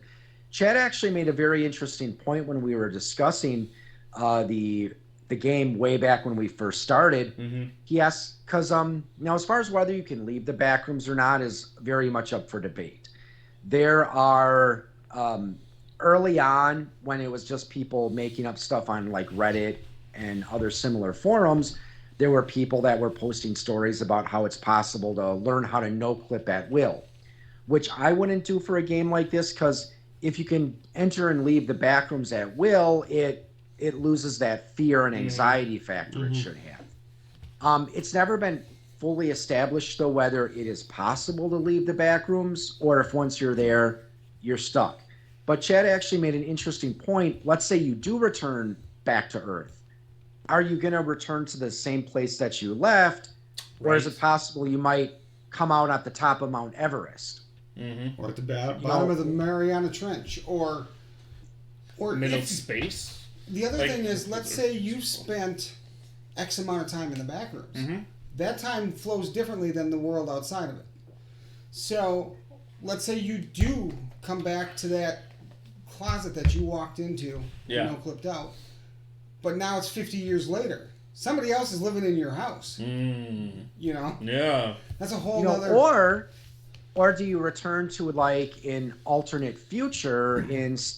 Chad actually made a very interesting point when we were discussing the game way back when we first started. Mm-hmm. He asked, because now as far as whether you can leave the Backrooms or not is very much up for debate. There are, early on, when it was just people making up stuff on like Reddit and other similar forums, there were people that were posting stories about how it's possible to learn how to no-clip at will, which I wouldn't do for a game like this, because if you can enter and leave the Backrooms at will, it loses that fear and anxiety factor mm-hmm. it should have. It's never been fully established, though, whether it is possible to leave the Backrooms or if once you're there, you're stuck. But Chad actually made an interesting point. Let's say you do return back to Earth. Are you going to return to the same place that you left? Right. Or is it possible you might come out at the top of Mount Everest? Mm-hmm. Or at the bottom of the Mariana Trench? Or middle space? The other thing is, let's say you spent X amount of time in the Backrooms. Mm-hmm. that time flows differently than the world outside of it. So, let's say you do come back to that closet that you walked into, clipped out, but now it's 50 years later. Somebody else is living in your house. Yeah. That's a whole other... Or do you return to like an alternate future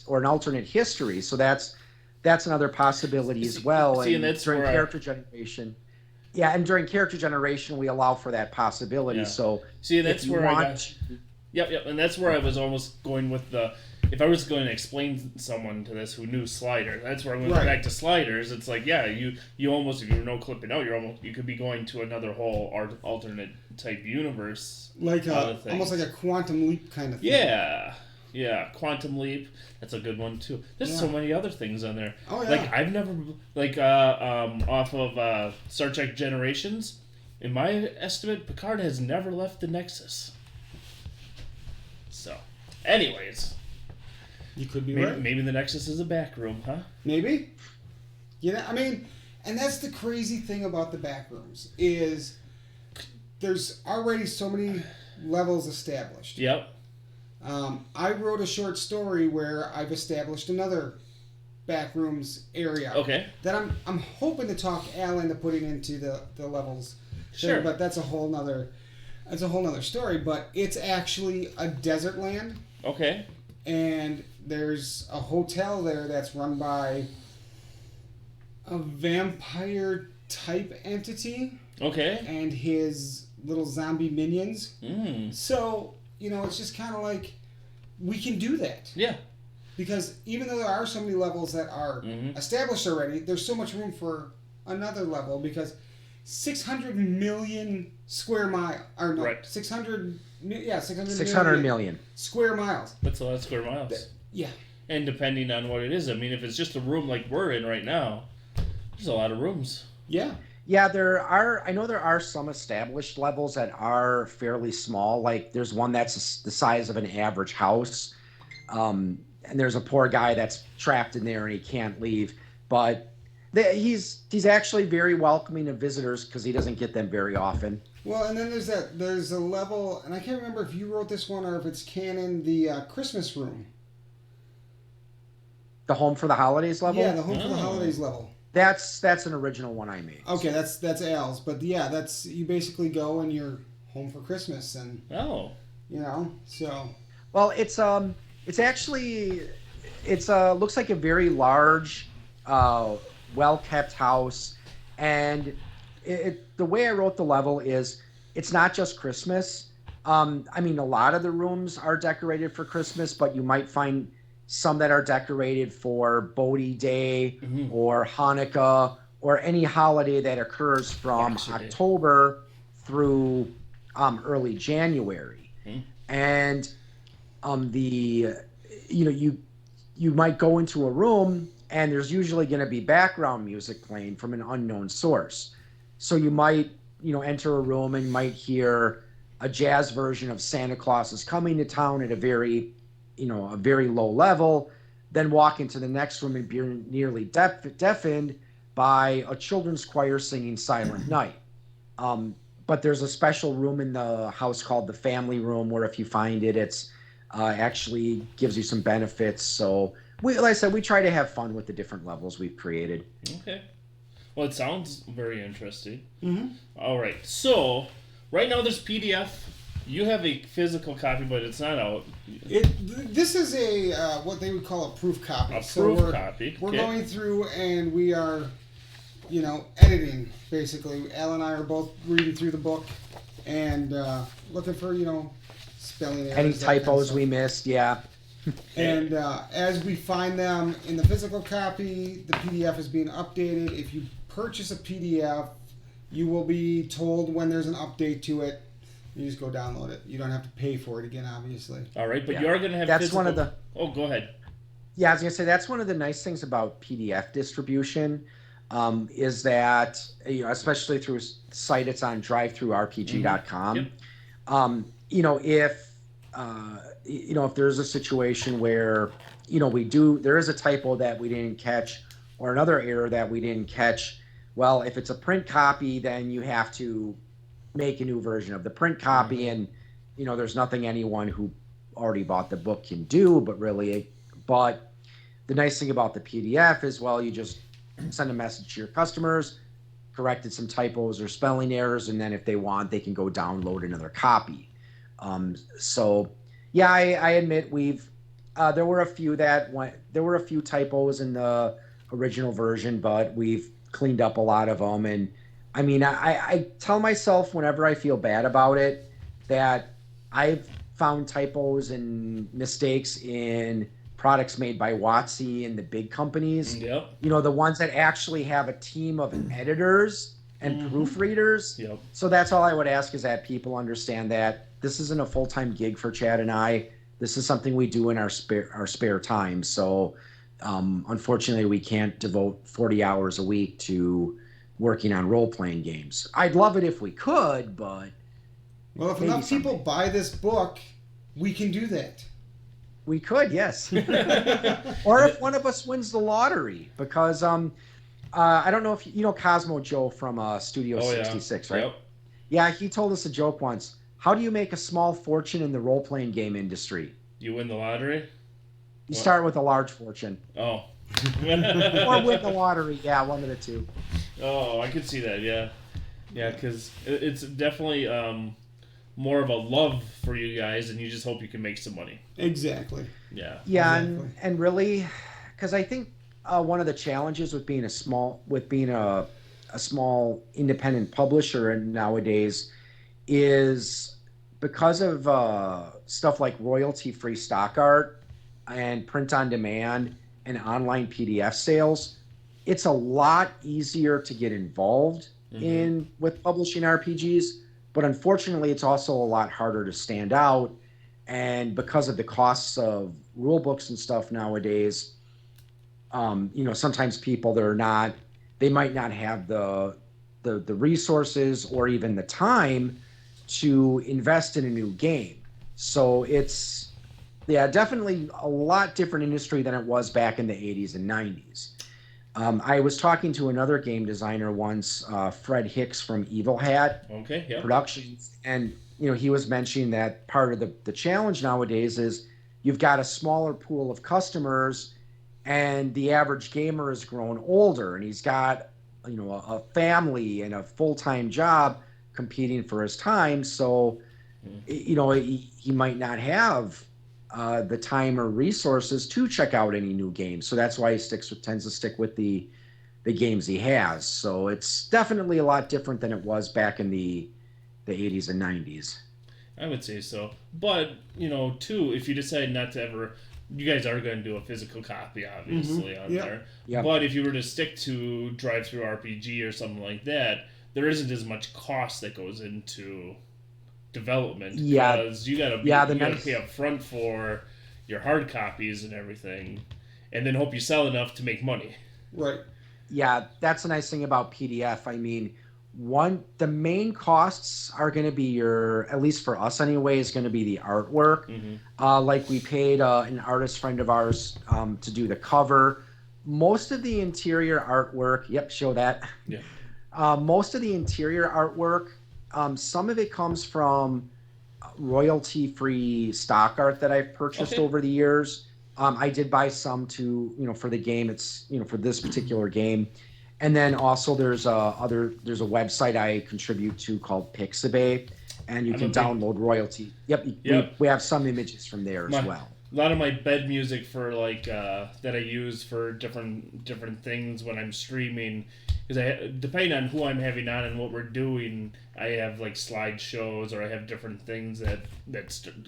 or an alternate history? So that's another possibility as well. And that's during character generation. Yeah, and during character generation, we allow for that possibility. Yeah. So that's where I got. Yep, and that's where I was almost going with the. If I was going to explain someone to this who knew sliders, that's where I went back to sliders. It's like, you almost, if you're no clipping out, you could be going to another whole alternate type universe, like almost like a quantum leap kind of thing. Yeah, quantum leap. That's a good one too. There's so many other things on there. Oh yeah. Like I've never off of Star Trek Generations. In my estimate, Picard has never left the Nexus. So, anyways. You could be right. Maybe the Nexus is a back room, huh? Maybe. I mean, and that's the crazy thing about the Backrooms is there's already so many levels established. Yep. I wrote a short story where I've established another Backrooms area. Okay. That I'm hoping to talk Al into putting into the levels. Sure. But that's a whole nother story. But it's actually a desert land. Okay. And there's a hotel there that's run by a vampire type entity. Okay. And his little zombie minions. Mm. So, it's just kind of like we can do that. Yeah. Because even though there are so many levels that are established already, there's so much room for another level because 600 million square mile or no, right. 600 million square miles. That's a lot of square miles. Yeah. And depending on what it is, I mean, if it's just a room like we're in right now, there's a lot of rooms. Yeah. Yeah, I know there are some established levels that are fairly small. Like there's one that's the size of an average house. And there's a poor guy that's trapped in there and he can't leave. But he's actually very welcoming of visitors because he doesn't get them very often. Well, and then there's a level, and I can't remember if you wrote this one or if it's canon, the Christmas room. The Home for the Holidays level? Yeah, the Home for the Holidays level. That's an original one I made. Okay, that's Al's, but that's you basically go and you're home for Christmas and so. Well, it's actually looks like a very large, well-kept house, and the way I wrote the level is it's not just Christmas. I mean, a lot of the rooms are decorated for Christmas, but you might find some that are decorated for Bodhi Day or Hanukkah or any holiday that occurs from October through early January. And you might go into a room and there's usually going to be background music playing from an unknown source. So you might, enter a room and you might hear a jazz version of Santa Claus is Coming to Town at a very low level, then walk into the next room and be nearly deafened by a children's choir singing Silent Night. But there's a special room in the house called the family room where if you find it, it's actually gives you some benefits. So like I said, we try to have fun with the different levels we've created. Okay. Well, it sounds very interesting. Mm-hmm. All right. So right now there's PDF. You have a physical copy, but it's not out. This is a what they would call a proof copy. Copy. We're going through and we are, editing basically. Al and I are both reading through the book and looking for spelling errors. Any typos we missed, yeah. And as we find them in the physical copy, the PDF is being updated. If you purchase a PDF, you will be told when there's an update to it. You just go download it. You don't have to pay for it again, obviously. All right, but you are going to have that's physical... one of the... Oh, go ahead. Yeah, I was going to say, that's one of the nice things about PDF distribution is that, especially through a site it's on drivethrurpg.com, if there's a situation where, there is a typo that we didn't catch or another error that we didn't catch, well, if it's a print copy, then you have to make a new version of the print copy, and there's nothing anyone who already bought the book can do, but the nice thing about the PDF is, well, you just send a message to your customers, corrected some typos or spelling errors, and then if they want, they can go download another copy. So yeah, I admit there were a few typos in the original version, but we've cleaned up a lot of them. And I mean, I tell myself whenever I feel bad about it that I've found typos and mistakes in products made by WotC and the big companies. Yep. The ones that actually have a team of editors and proofreaders. Yep. So that's all I would ask, is that people understand that this isn't a full-time gig for Chad and I. This is something we do in our spare time. So unfortunately, we can't devote 40 hours a week to working on role-playing games. I'd love it if we could, but... Well, if enough people buy this book, we can do that. We could, yes. Or if one of us wins the lottery, because I don't know if you know Cosmo Joe from Studio 66, right? Yep. Yeah, he told us a joke once. How do you make a small fortune in the role-playing game industry? You win the lottery? You start with a large fortune. Oh. Or win the lottery. Yeah, one of the two. Oh, I could see that, yeah. Yeah, because it's definitely more of a love for you guys, and you just hope you can make some money. Exactly. Yeah. Yeah, exactly. and really, because I think one of the challenges with being a small independent publisher nowadays is because of stuff like royalty-free stock art and print on demand and online PDF sales. It's a lot easier to get involved with publishing RPGs, but unfortunately, it's also a lot harder to stand out. And because of the costs of rule books and stuff nowadays, sometimes people they might not have the resources or even the time to invest in a new game. So it's definitely a lot different industry than it was back in the 80s and 90s. I was talking to another game designer once, Fred Hicks from Evil Hat Productions, and he was mentioning that part of the challenge nowadays is you've got a smaller pool of customers, and the average gamer has grown older, and he's got a family and a full-time job competing for his time. So he might not have the time or resources to check out any new games. So that's why he tends to stick with the games he has. So it's definitely a lot different than it was back in the 80s and 90s. I would say so. But, too, if you decide not to ever... You guys are going to do a physical copy, obviously, on there. Yep. But if you were to stick to Drive-Thru RPG or something like that, there isn't as much cost that goes into development. Because you got to pay up front for your hard copies and everything, and then hope you sell enough to make money. Right. Yeah, that's the nice thing about PDF. I mean, the main costs are going to be at least for us anyway, is going to be the artwork. Like we paid an artist friend of ours to do the cover. Most of the interior artwork, show that. Yeah. Most of the interior artwork, some of it comes from royalty-free stock art that I've purchased over the years. I did buy some for the game. It's for this particular game. And then also there's a website I contribute to called Pixabay, and you can download royalty. We have some images from there as well. A lot of my bed music for that I use for different things when I'm streaming, because depending on who I'm having on and what we're doing, I have slideshows, or I have different things that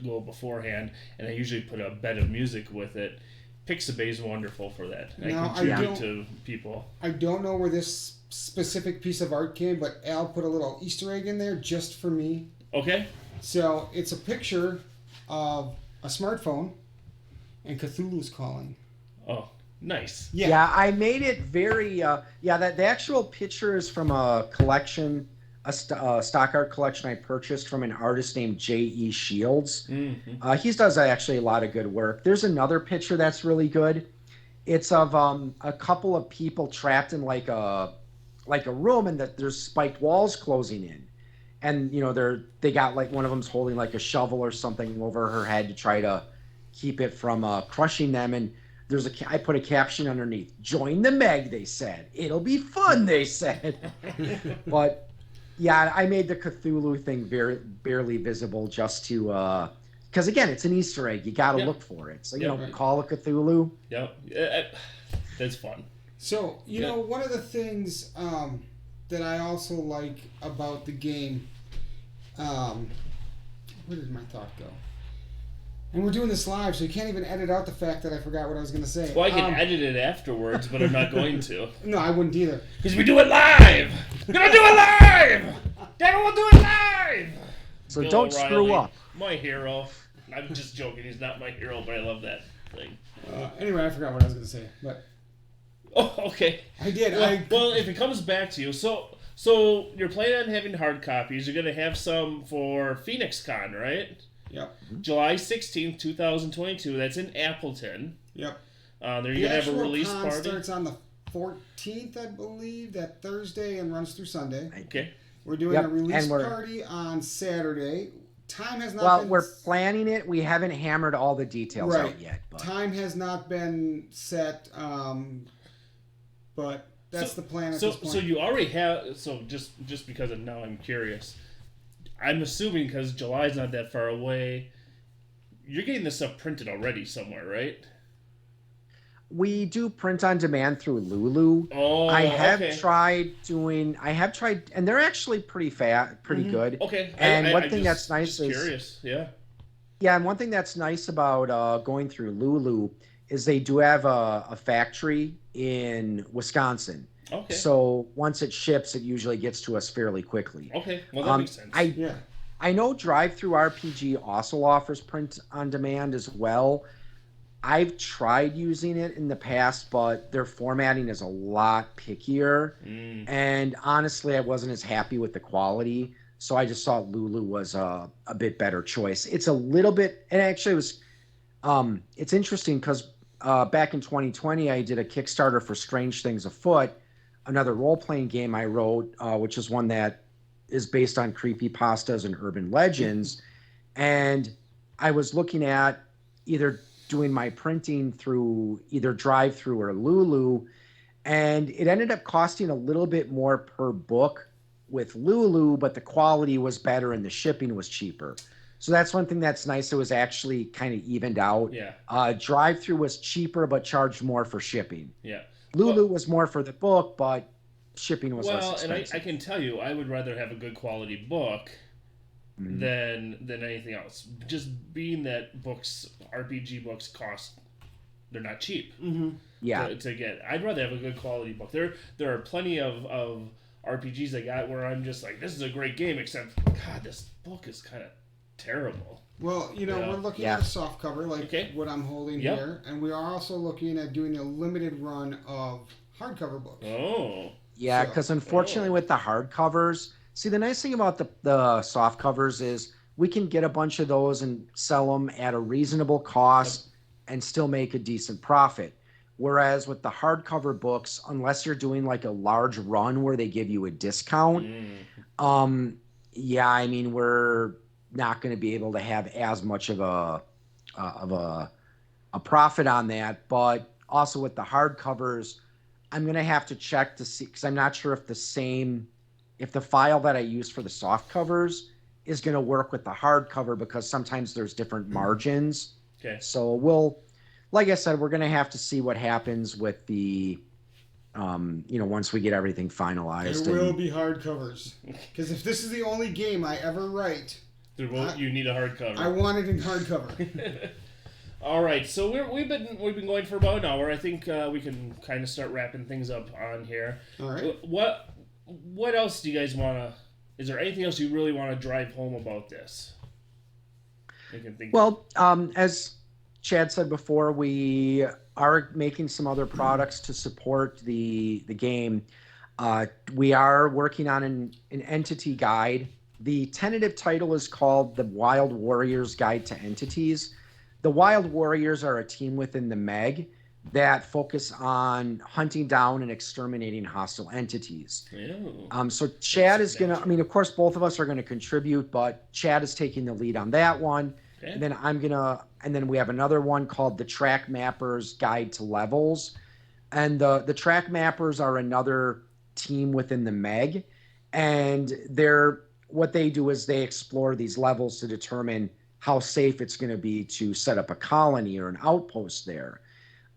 go beforehand, and I usually put a bed of music with it. Pixabay is wonderful for that. I contribute to people. I don't know where this specific piece of art came, but Al put a little Easter egg in there just for me. Okay. So it's a picture of a smartphone, and Cthulhu's calling. Oh, nice. Yeah, I made it very... that the actual picture is from a collection, a stock art collection I purchased from an artist named J.E. Shields. He does actually a lot of good work. There's another picture that's really good. It's of a couple of people trapped in like a room, and that there's spiked walls closing in. and they got like one of them's holding like a shovel or something over her head to try to keep it from crushing them. And I put a caption underneath, "Join the Meg," they said. "It'll be fun," they said. But yeah, I made the Cthulhu thing barely visible just to because again, it's an Easter egg. You got to look for it. So call it Cthulhu. Yep, that's fun. So one of the things that I also like about the game, where did my thought go? And we're doing this live, so you can't even edit out the fact that I forgot what I was going to say. Well, I can edit it afterwards, but I'm not going to. No, I wouldn't either. Because we do it live! We're going to do it live! Devin will do it live! So Bill don't O'Reilly, screw up. My hero. I'm just joking. He's not my hero, but I love that thing. Anyway, I forgot what I was going to say. But oh, okay. I did. Well, if it comes back to you, so you're planning on having hard copies. You're going to have some for Phoenix Con, right? Yep. July 16th, 2022. That's in Appleton. Yep. They're going to have a release con party. Starts on the 14th, I believe, that Thursday, and runs through Sunday. Okay. We're doing a release party on Saturday. Time has not been... we're planning it. We haven't hammered all the details out yet. But. Time has not been set, but that's the plan at this point. So you already have... So just because of now I'm curious... I'm assuming because July's not that far away, you're getting this stuff printed already somewhere, right? We do print on demand through Lulu. Oh, I have tried, and they're actually pretty good. Okay. And one thing that's nice is curious, yeah. Yeah, and one thing that's nice about going through Lulu is they do have a factory in Wisconsin. Okay. So once it ships, it usually gets to us fairly quickly. Okay, well that makes sense. I know Drive-Thru RPG also offers print on demand as well. I've tried using it in the past, but their formatting is a lot pickier. And honestly, I wasn't as happy with the quality. So I just thought Lulu was a bit better choice. It's a little bit, and actually it was, it's interesting because back in 2020, I did a Kickstarter for Strange Things Afoot, another role-playing game I wrote, which is one that is based on creepypastas and urban legends. And I was looking at either doing my printing through either Drive-Thru or Lulu, and it ended up costing a little bit more per book with Lulu, but the quality was better and the shipping was cheaper. So that's one thing that's nice. It was actually kind of evened out. Yeah. Drive-Thru was cheaper but charged more for shipping. Yeah. Lulu was more for the book, but shipping was less expensive. Well, and I can tell you, I would rather have a good quality book than anything else. Just being that RPG books they're not cheap. Yeah. To get, I'd rather have a good quality book. There are plenty of RPGs I got where I'm just like, this is a great game, except God, this book is kind of terrible. Well, we're looking at a soft cover, like what I'm holding here, and we are also looking at doing a limited run of hardcover books. Oh. Yeah, because unfortunately with the hardcovers, see, the nice thing about the soft covers is we can get a bunch of those and sell them at a reasonable cost and still make a decent profit. Whereas with the hardcover books, unless you're doing like a large run where they give you a discount, I mean, we're not going to be able to have as much of a profit on that. But also with the hardcovers, I'm going to have to check to see, because I'm not sure if the file that I use for the soft covers is going to work with the hardcover, because sometimes there's different margins. Okay. So like I said, we're going to have to see what happens with the, once we get everything finalized. There will be hardcovers. Because if this is the only game I ever write, you need a hardcover. I want it in hardcover. All right, so we've been going for about an hour. I think we can kind of start wrapping things up on here. All right. What else do you guys want to? Is there anything else you really want to drive home about this? Well, as Chad said before, we are making some other products to support the game. We are working on an entity guide. The tentative title is called The Wild Warriors Guide to Entities. The Wild Warriors are a team within the Meg that focus on hunting down and exterminating hostile entities. So Chad is going to, I mean, of course, both of us are going to contribute, but Chad is taking the lead on that one. Okay. And then and then we have another one called the Track Mappers Guide to Levels. And the Track Mappers are another team within the Meg. And what they do is they explore these levels to determine how safe it's going to be to set up a colony or an outpost there.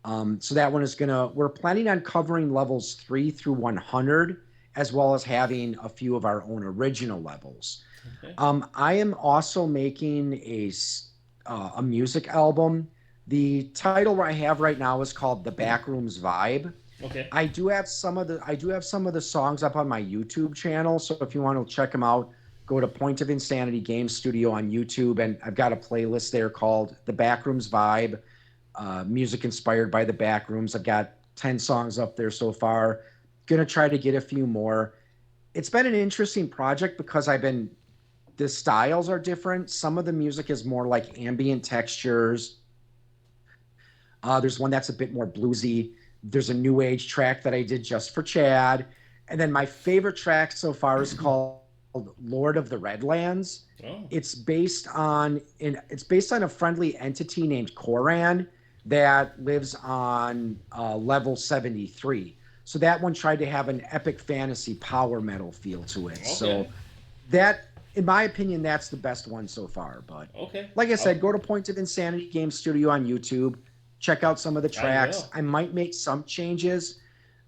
So that one is we're planning on covering levels 3 through 100, as well as having a few of our own original levels. Okay. I am also making a music album. The title I have right now is called The Backrooms Vibe. Okay. I do have some of the songs up on my YouTube channel, so if you want to check them out, go to Point of Insanity Game Studio on YouTube, and I've got a playlist there called The Backrooms Vibe, music inspired by the Backrooms. I've got 10 songs up there so far. Gonna try to get a few more. It's been an interesting project because the styles are different. Some of the music is more like ambient textures. There's one that's a bit more bluesy. There's a new age track that I did just for Chad. And then my favorite track so far is called Lord of the Redlands. Oh. It's based on a friendly entity named Koran that lives on level 73. So that one tried to have an epic fantasy power metal feel to it. Okay. So that, in my opinion, that's the best one so far. But like I said, go to Point of Insanity Game Studio on YouTube. Check out some of the tracks. I might make some changes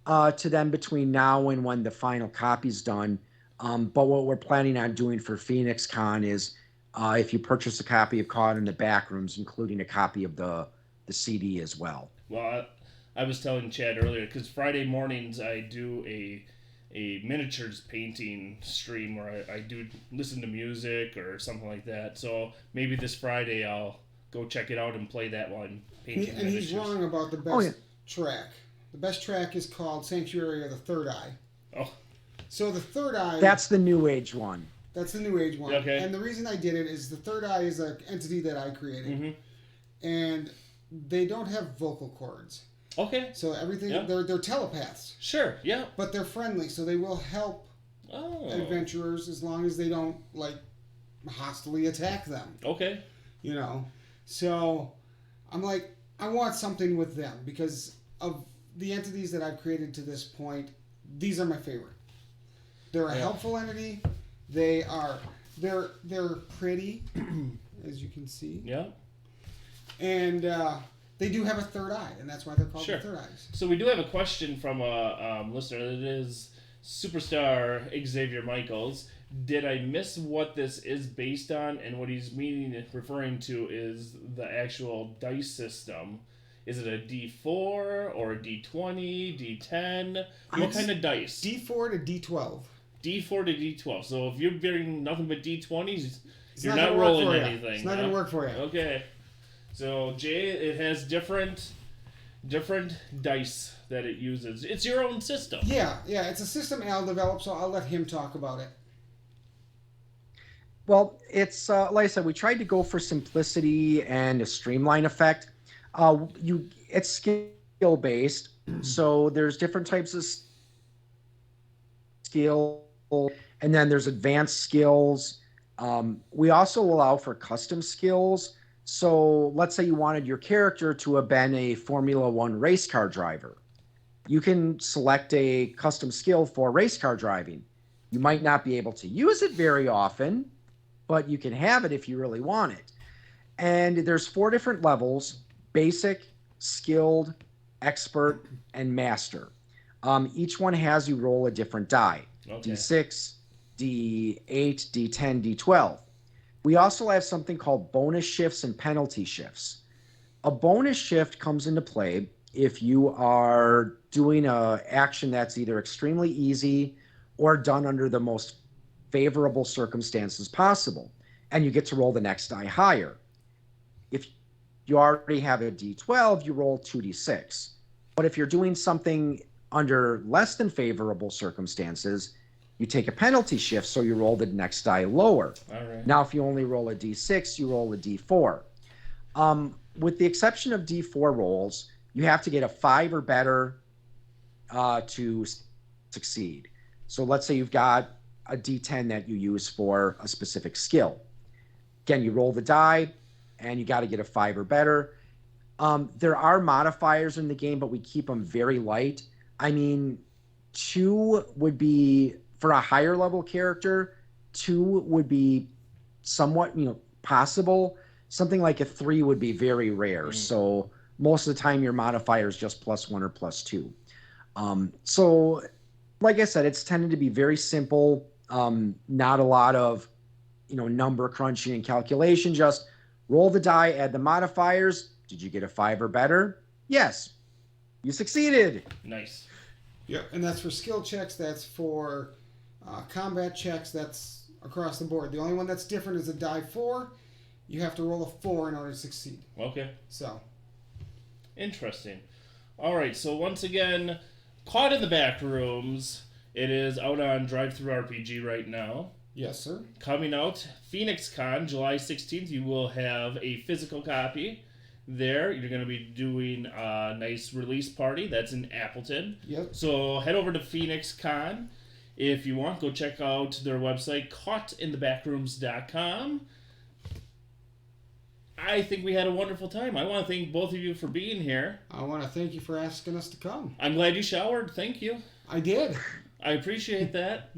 to them between now and when the final copy's done. But what we're planning on doing for Phoenix Con is if you purchase a copy of Caught in the Backrooms, including a copy of the CD as well. Well, I was telling Chad earlier, because Friday mornings I do a miniatures painting stream where I do listen to music or something like that. So maybe this Friday I'll go check it out and play that one. And he's wrong about the best track. The best track is called Sanctuary of the Third Eye. Oh. So the Third Eye... That's the New Age one. That's the New Age one. Okay. And the reason I did it is the Third Eye is an entity that I created. Mm-hmm. And they don't have vocal cords. Okay. So everything... Yeah. They're telepaths. Sure, yeah. But they're friendly, so they will help adventurers as long as they don't, hostily attack them. Okay. You know? So I'm like, I want something with them because of the entities that I've created to this point. These are my favorite. They're a helpful entity. They're pretty, as you can see. Yeah. And they do have a third eye, and that's why they're called the Third Eyes. So we do have a question from a listener. It is Superstar Xavier Michaels. Did I miss what this is based on? And what he's referring to is the actual dice system. Is it a D4 or a D20, D10? What kind of dice? D4 to D12. D4 to D12. So if you're getting nothing but D20s, you're not rolling anything. It's not going to work for you. Okay. So Jay, it has different dice that it uses. It's your own system. Yeah. It's a system Al developed, so I'll let him talk about it. Well, it's like I said, we tried to go for simplicity and a streamline effect. It's skill based, so there's different types of skill, and then there's advanced skills. We also allow for custom skills. So let's say you wanted your character to have been a Formula One race car driver. You can select a custom skill for race car driving. You might not be able to use it very often, but you can have it if you really want it. And there's 4 different levels: basic, skilled, expert, and master. Each one has you roll a different die. Okay. D6, D8, D10, D12. We also have something called bonus shifts and penalty shifts. A bonus shift comes into play if you are doing an action that's either extremely easy or done under the most favorable circumstances possible, and you get to roll the next die higher. If you already have a D12, you roll 2D6. But if you're doing something under less than favorable circumstances, you take a penalty shift, so you roll the next die lower. All right. Now, if you only roll a D6, you roll a D4. With the exception of D4 rolls, you have to get a 5 or better to succeed. So let's say you've got a D10 that you use for a specific skill. Again, you roll the die, and you got to get a 5 or better. There are modifiers in the game, but we keep them very light. I mean, 2 would be, for a higher level character, 2 would be somewhat, possible. Something like a 3 would be very rare. So most of the time your modifier is just +1 or +2. So like I said, it's tended to be very simple. Not a lot of, number crunching and calculation. Just roll the die, add the modifiers. Did you get a 5 or better? Yes. You succeeded. Nice. Yep, and that's for skill checks. That's for combat checks. That's across the board. The only one that's different is a die 4. You have to roll a 4 in order to succeed. Okay. So. Interesting. All right, so once again, Caught in the Backrooms. It is out on DriveThruRPG right now. Yes, sir. Coming out, PhoenixCon, July 16th. You will have a physical copy there. You're going to be doing a nice release party. That's in Appleton. Yep. So head over to PhoenixCon if you want. Go check out their website, caughtinthebackrooms.com. I think we had a wonderful time. I want to thank both of you for being here. I want to thank you for asking us to come. I'm glad you showered. Thank you. I did. I appreciate that.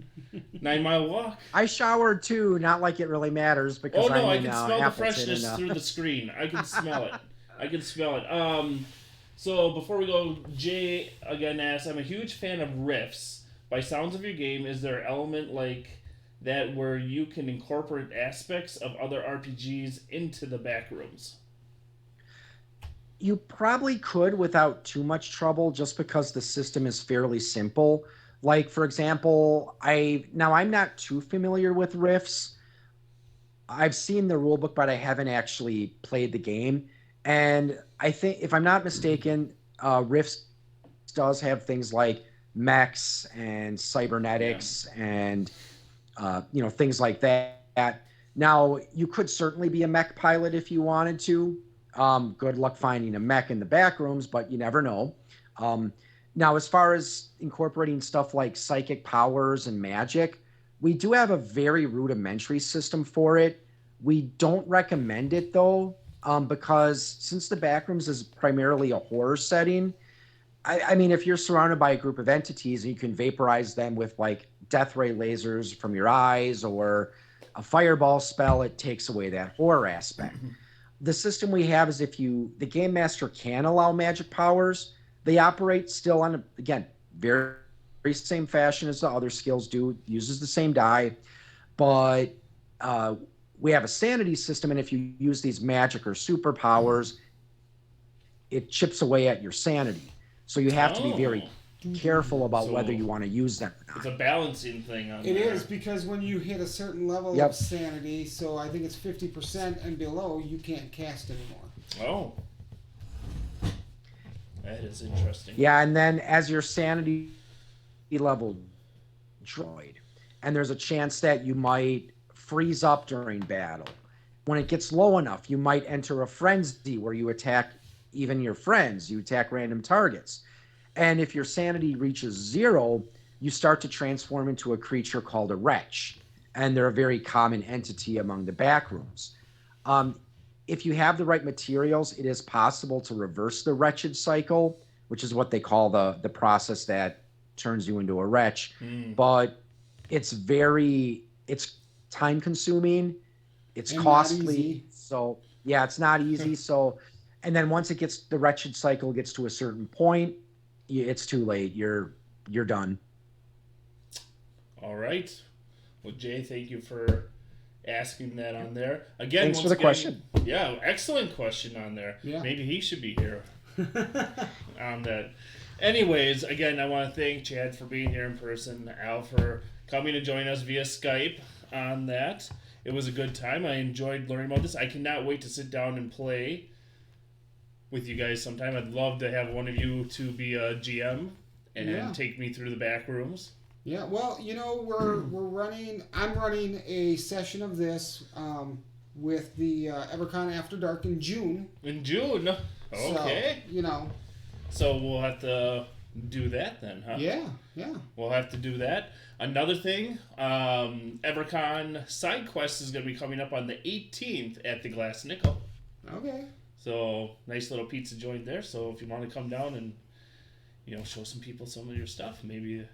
9-mile walk. I showered too, not like it really matters because I can smell the freshness and, through the screen. I can smell it. So before we go, Jay again asks, I'm a huge fan of riffs. By sounds of your game, is there an element like that where you can incorporate aspects of other RPGs into the Backrooms? You probably could without too much trouble, just because the system is fairly simple. Like, for example, I'm not too familiar with riffs. I've seen the rulebook, but I haven't actually played the game. And I think, if I'm not mistaken, riffs does have things like mechs and cybernetics and things like that. Now, you could certainly be a mech pilot if you wanted to. Good luck finding a mech in the Backrooms, but you never know. Now, as far as incorporating stuff like psychic powers and magic, we do have a very rudimentary system for it. We don't recommend it, though, because since the Backrooms is primarily a horror setting, I mean, if you're surrounded by a group of entities and you can vaporize them with, like, death ray lasers from your eyes or a fireball spell, it takes away that horror aspect. The system we have is the game master can allow magic powers, they operate still on, again, very, very same fashion as the other skills do, uses the same die, but we have a sanity system, and if you use these magic or superpowers, it chips away at your sanity. So you have to be very careful about whether you want to use them or not. It's a balancing thing on It there. is, because when you hit a certain level of sanity, so I think it's 50% and below, you can't cast anymore. Oh. That is interesting. Yeah, and then as your sanity level droid, and there's a chance that you might freeze up during battle. When it gets low enough, you might enter a frenzy where you attack even your friends. You attack random targets. And if your sanity reaches 0, you start to transform into a creature called a wretch. And they're a very common entity among the Backrooms. If you have the right materials, it is possible to reverse the wretched cycle, which is what they call the process that turns you into a wretch. But it's time consuming, it's and costly. So yeah, it's not easy. So, and then once the wretched cycle gets to a certain point, it's too late. You're done. All right. Well, Jay, thank you for asking that on there. Again, thanks for the question. Yeah, excellent question on there. Yeah. Maybe he should be here on that. Anyways, again, I want to thank Chad for being here in person, Al for coming to join us via Skype on that. It was a good time. I enjoyed learning about this. I cannot wait to sit down and play with you guys sometime. I'd love to have one of you to be a GM and take me through the back rooms. Yeah, well, I'm running a session of this with the EverCon After Dark in June. In June? Okay. So, So we'll have to do that then, huh? Yeah. We'll have to do that. Another thing, EverCon Side Quest is going to be coming up on the 18th at the Glass Nickel. Okay. So, nice little pizza joint there. So, if you want to come down and, show some people some of your stuff, maybe...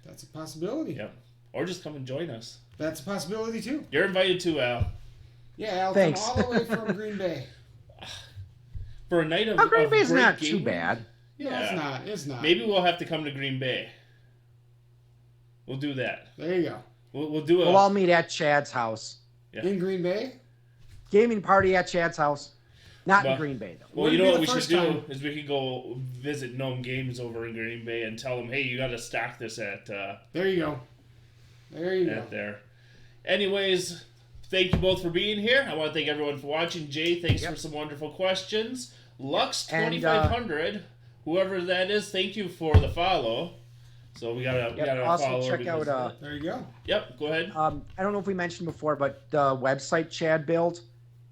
That's a possibility. Yep. Or just come and join us. That's a possibility, too. You're invited too, Al. Yeah, Al, thanks. come all the way from Green Bay. For a night of Green Bay's great not gaming, too bad. Yeah. No, it's not. Maybe we'll have to come to Green Bay. We'll do that. There you go. We'll do We'll all meet at Chad's house. Yeah. In Green Bay? Gaming party at Chad's house. Not in Green Bay, though. Well, you know what we should do is we could go visit Gnome Games over in Green Bay and tell them, hey, you got to stock this at... there you go. There. Anyways, thank you both for being here. I want to thank everyone for watching. Jay, thanks for some wonderful questions. Lux2500, whoever that is, thank you for the follow. So we gotta also follow. check out. There you go. Yep, go ahead. I don't know if we mentioned before, but the website Chad built,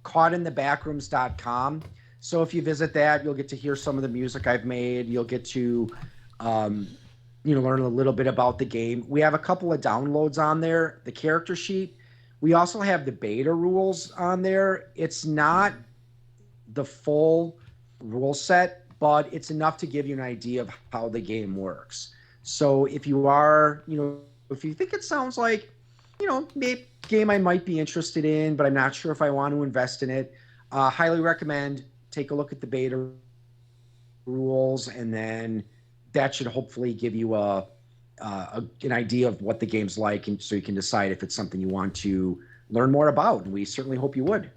caughtinthebackrooms.com. So if you visit that, you'll get to hear some of the music I've made. You'll get to, learn a little bit about the game. We have a couple of downloads on there. The character sheet. We also have the beta rules on there. It's not the full rule set, but it's enough to give you an idea of how the game works. So if you are, if you think it sounds like, maybe a game I might be interested in, but I'm not sure if I want to invest in it, highly recommend take a look at the beta rules, and then that should hopefully give you an idea of what the game's like, and so you can decide if it's something you want to learn more about. And we certainly hope you would.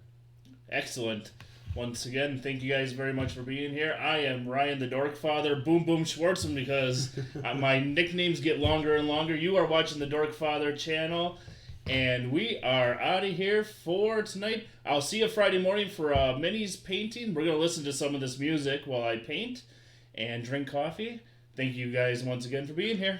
Excellent. Once again, thank you guys very much for being here. I am Ryan the Dorkfather, Boom Boom Schwartzman, because my nicknames get longer and longer. You are watching the Dorkfather channel, and we are out of here for tonight. I'll see you Friday morning for Minnie's painting. We're going to listen to some of this music while I paint and drink coffee. Thank you guys once again for being here.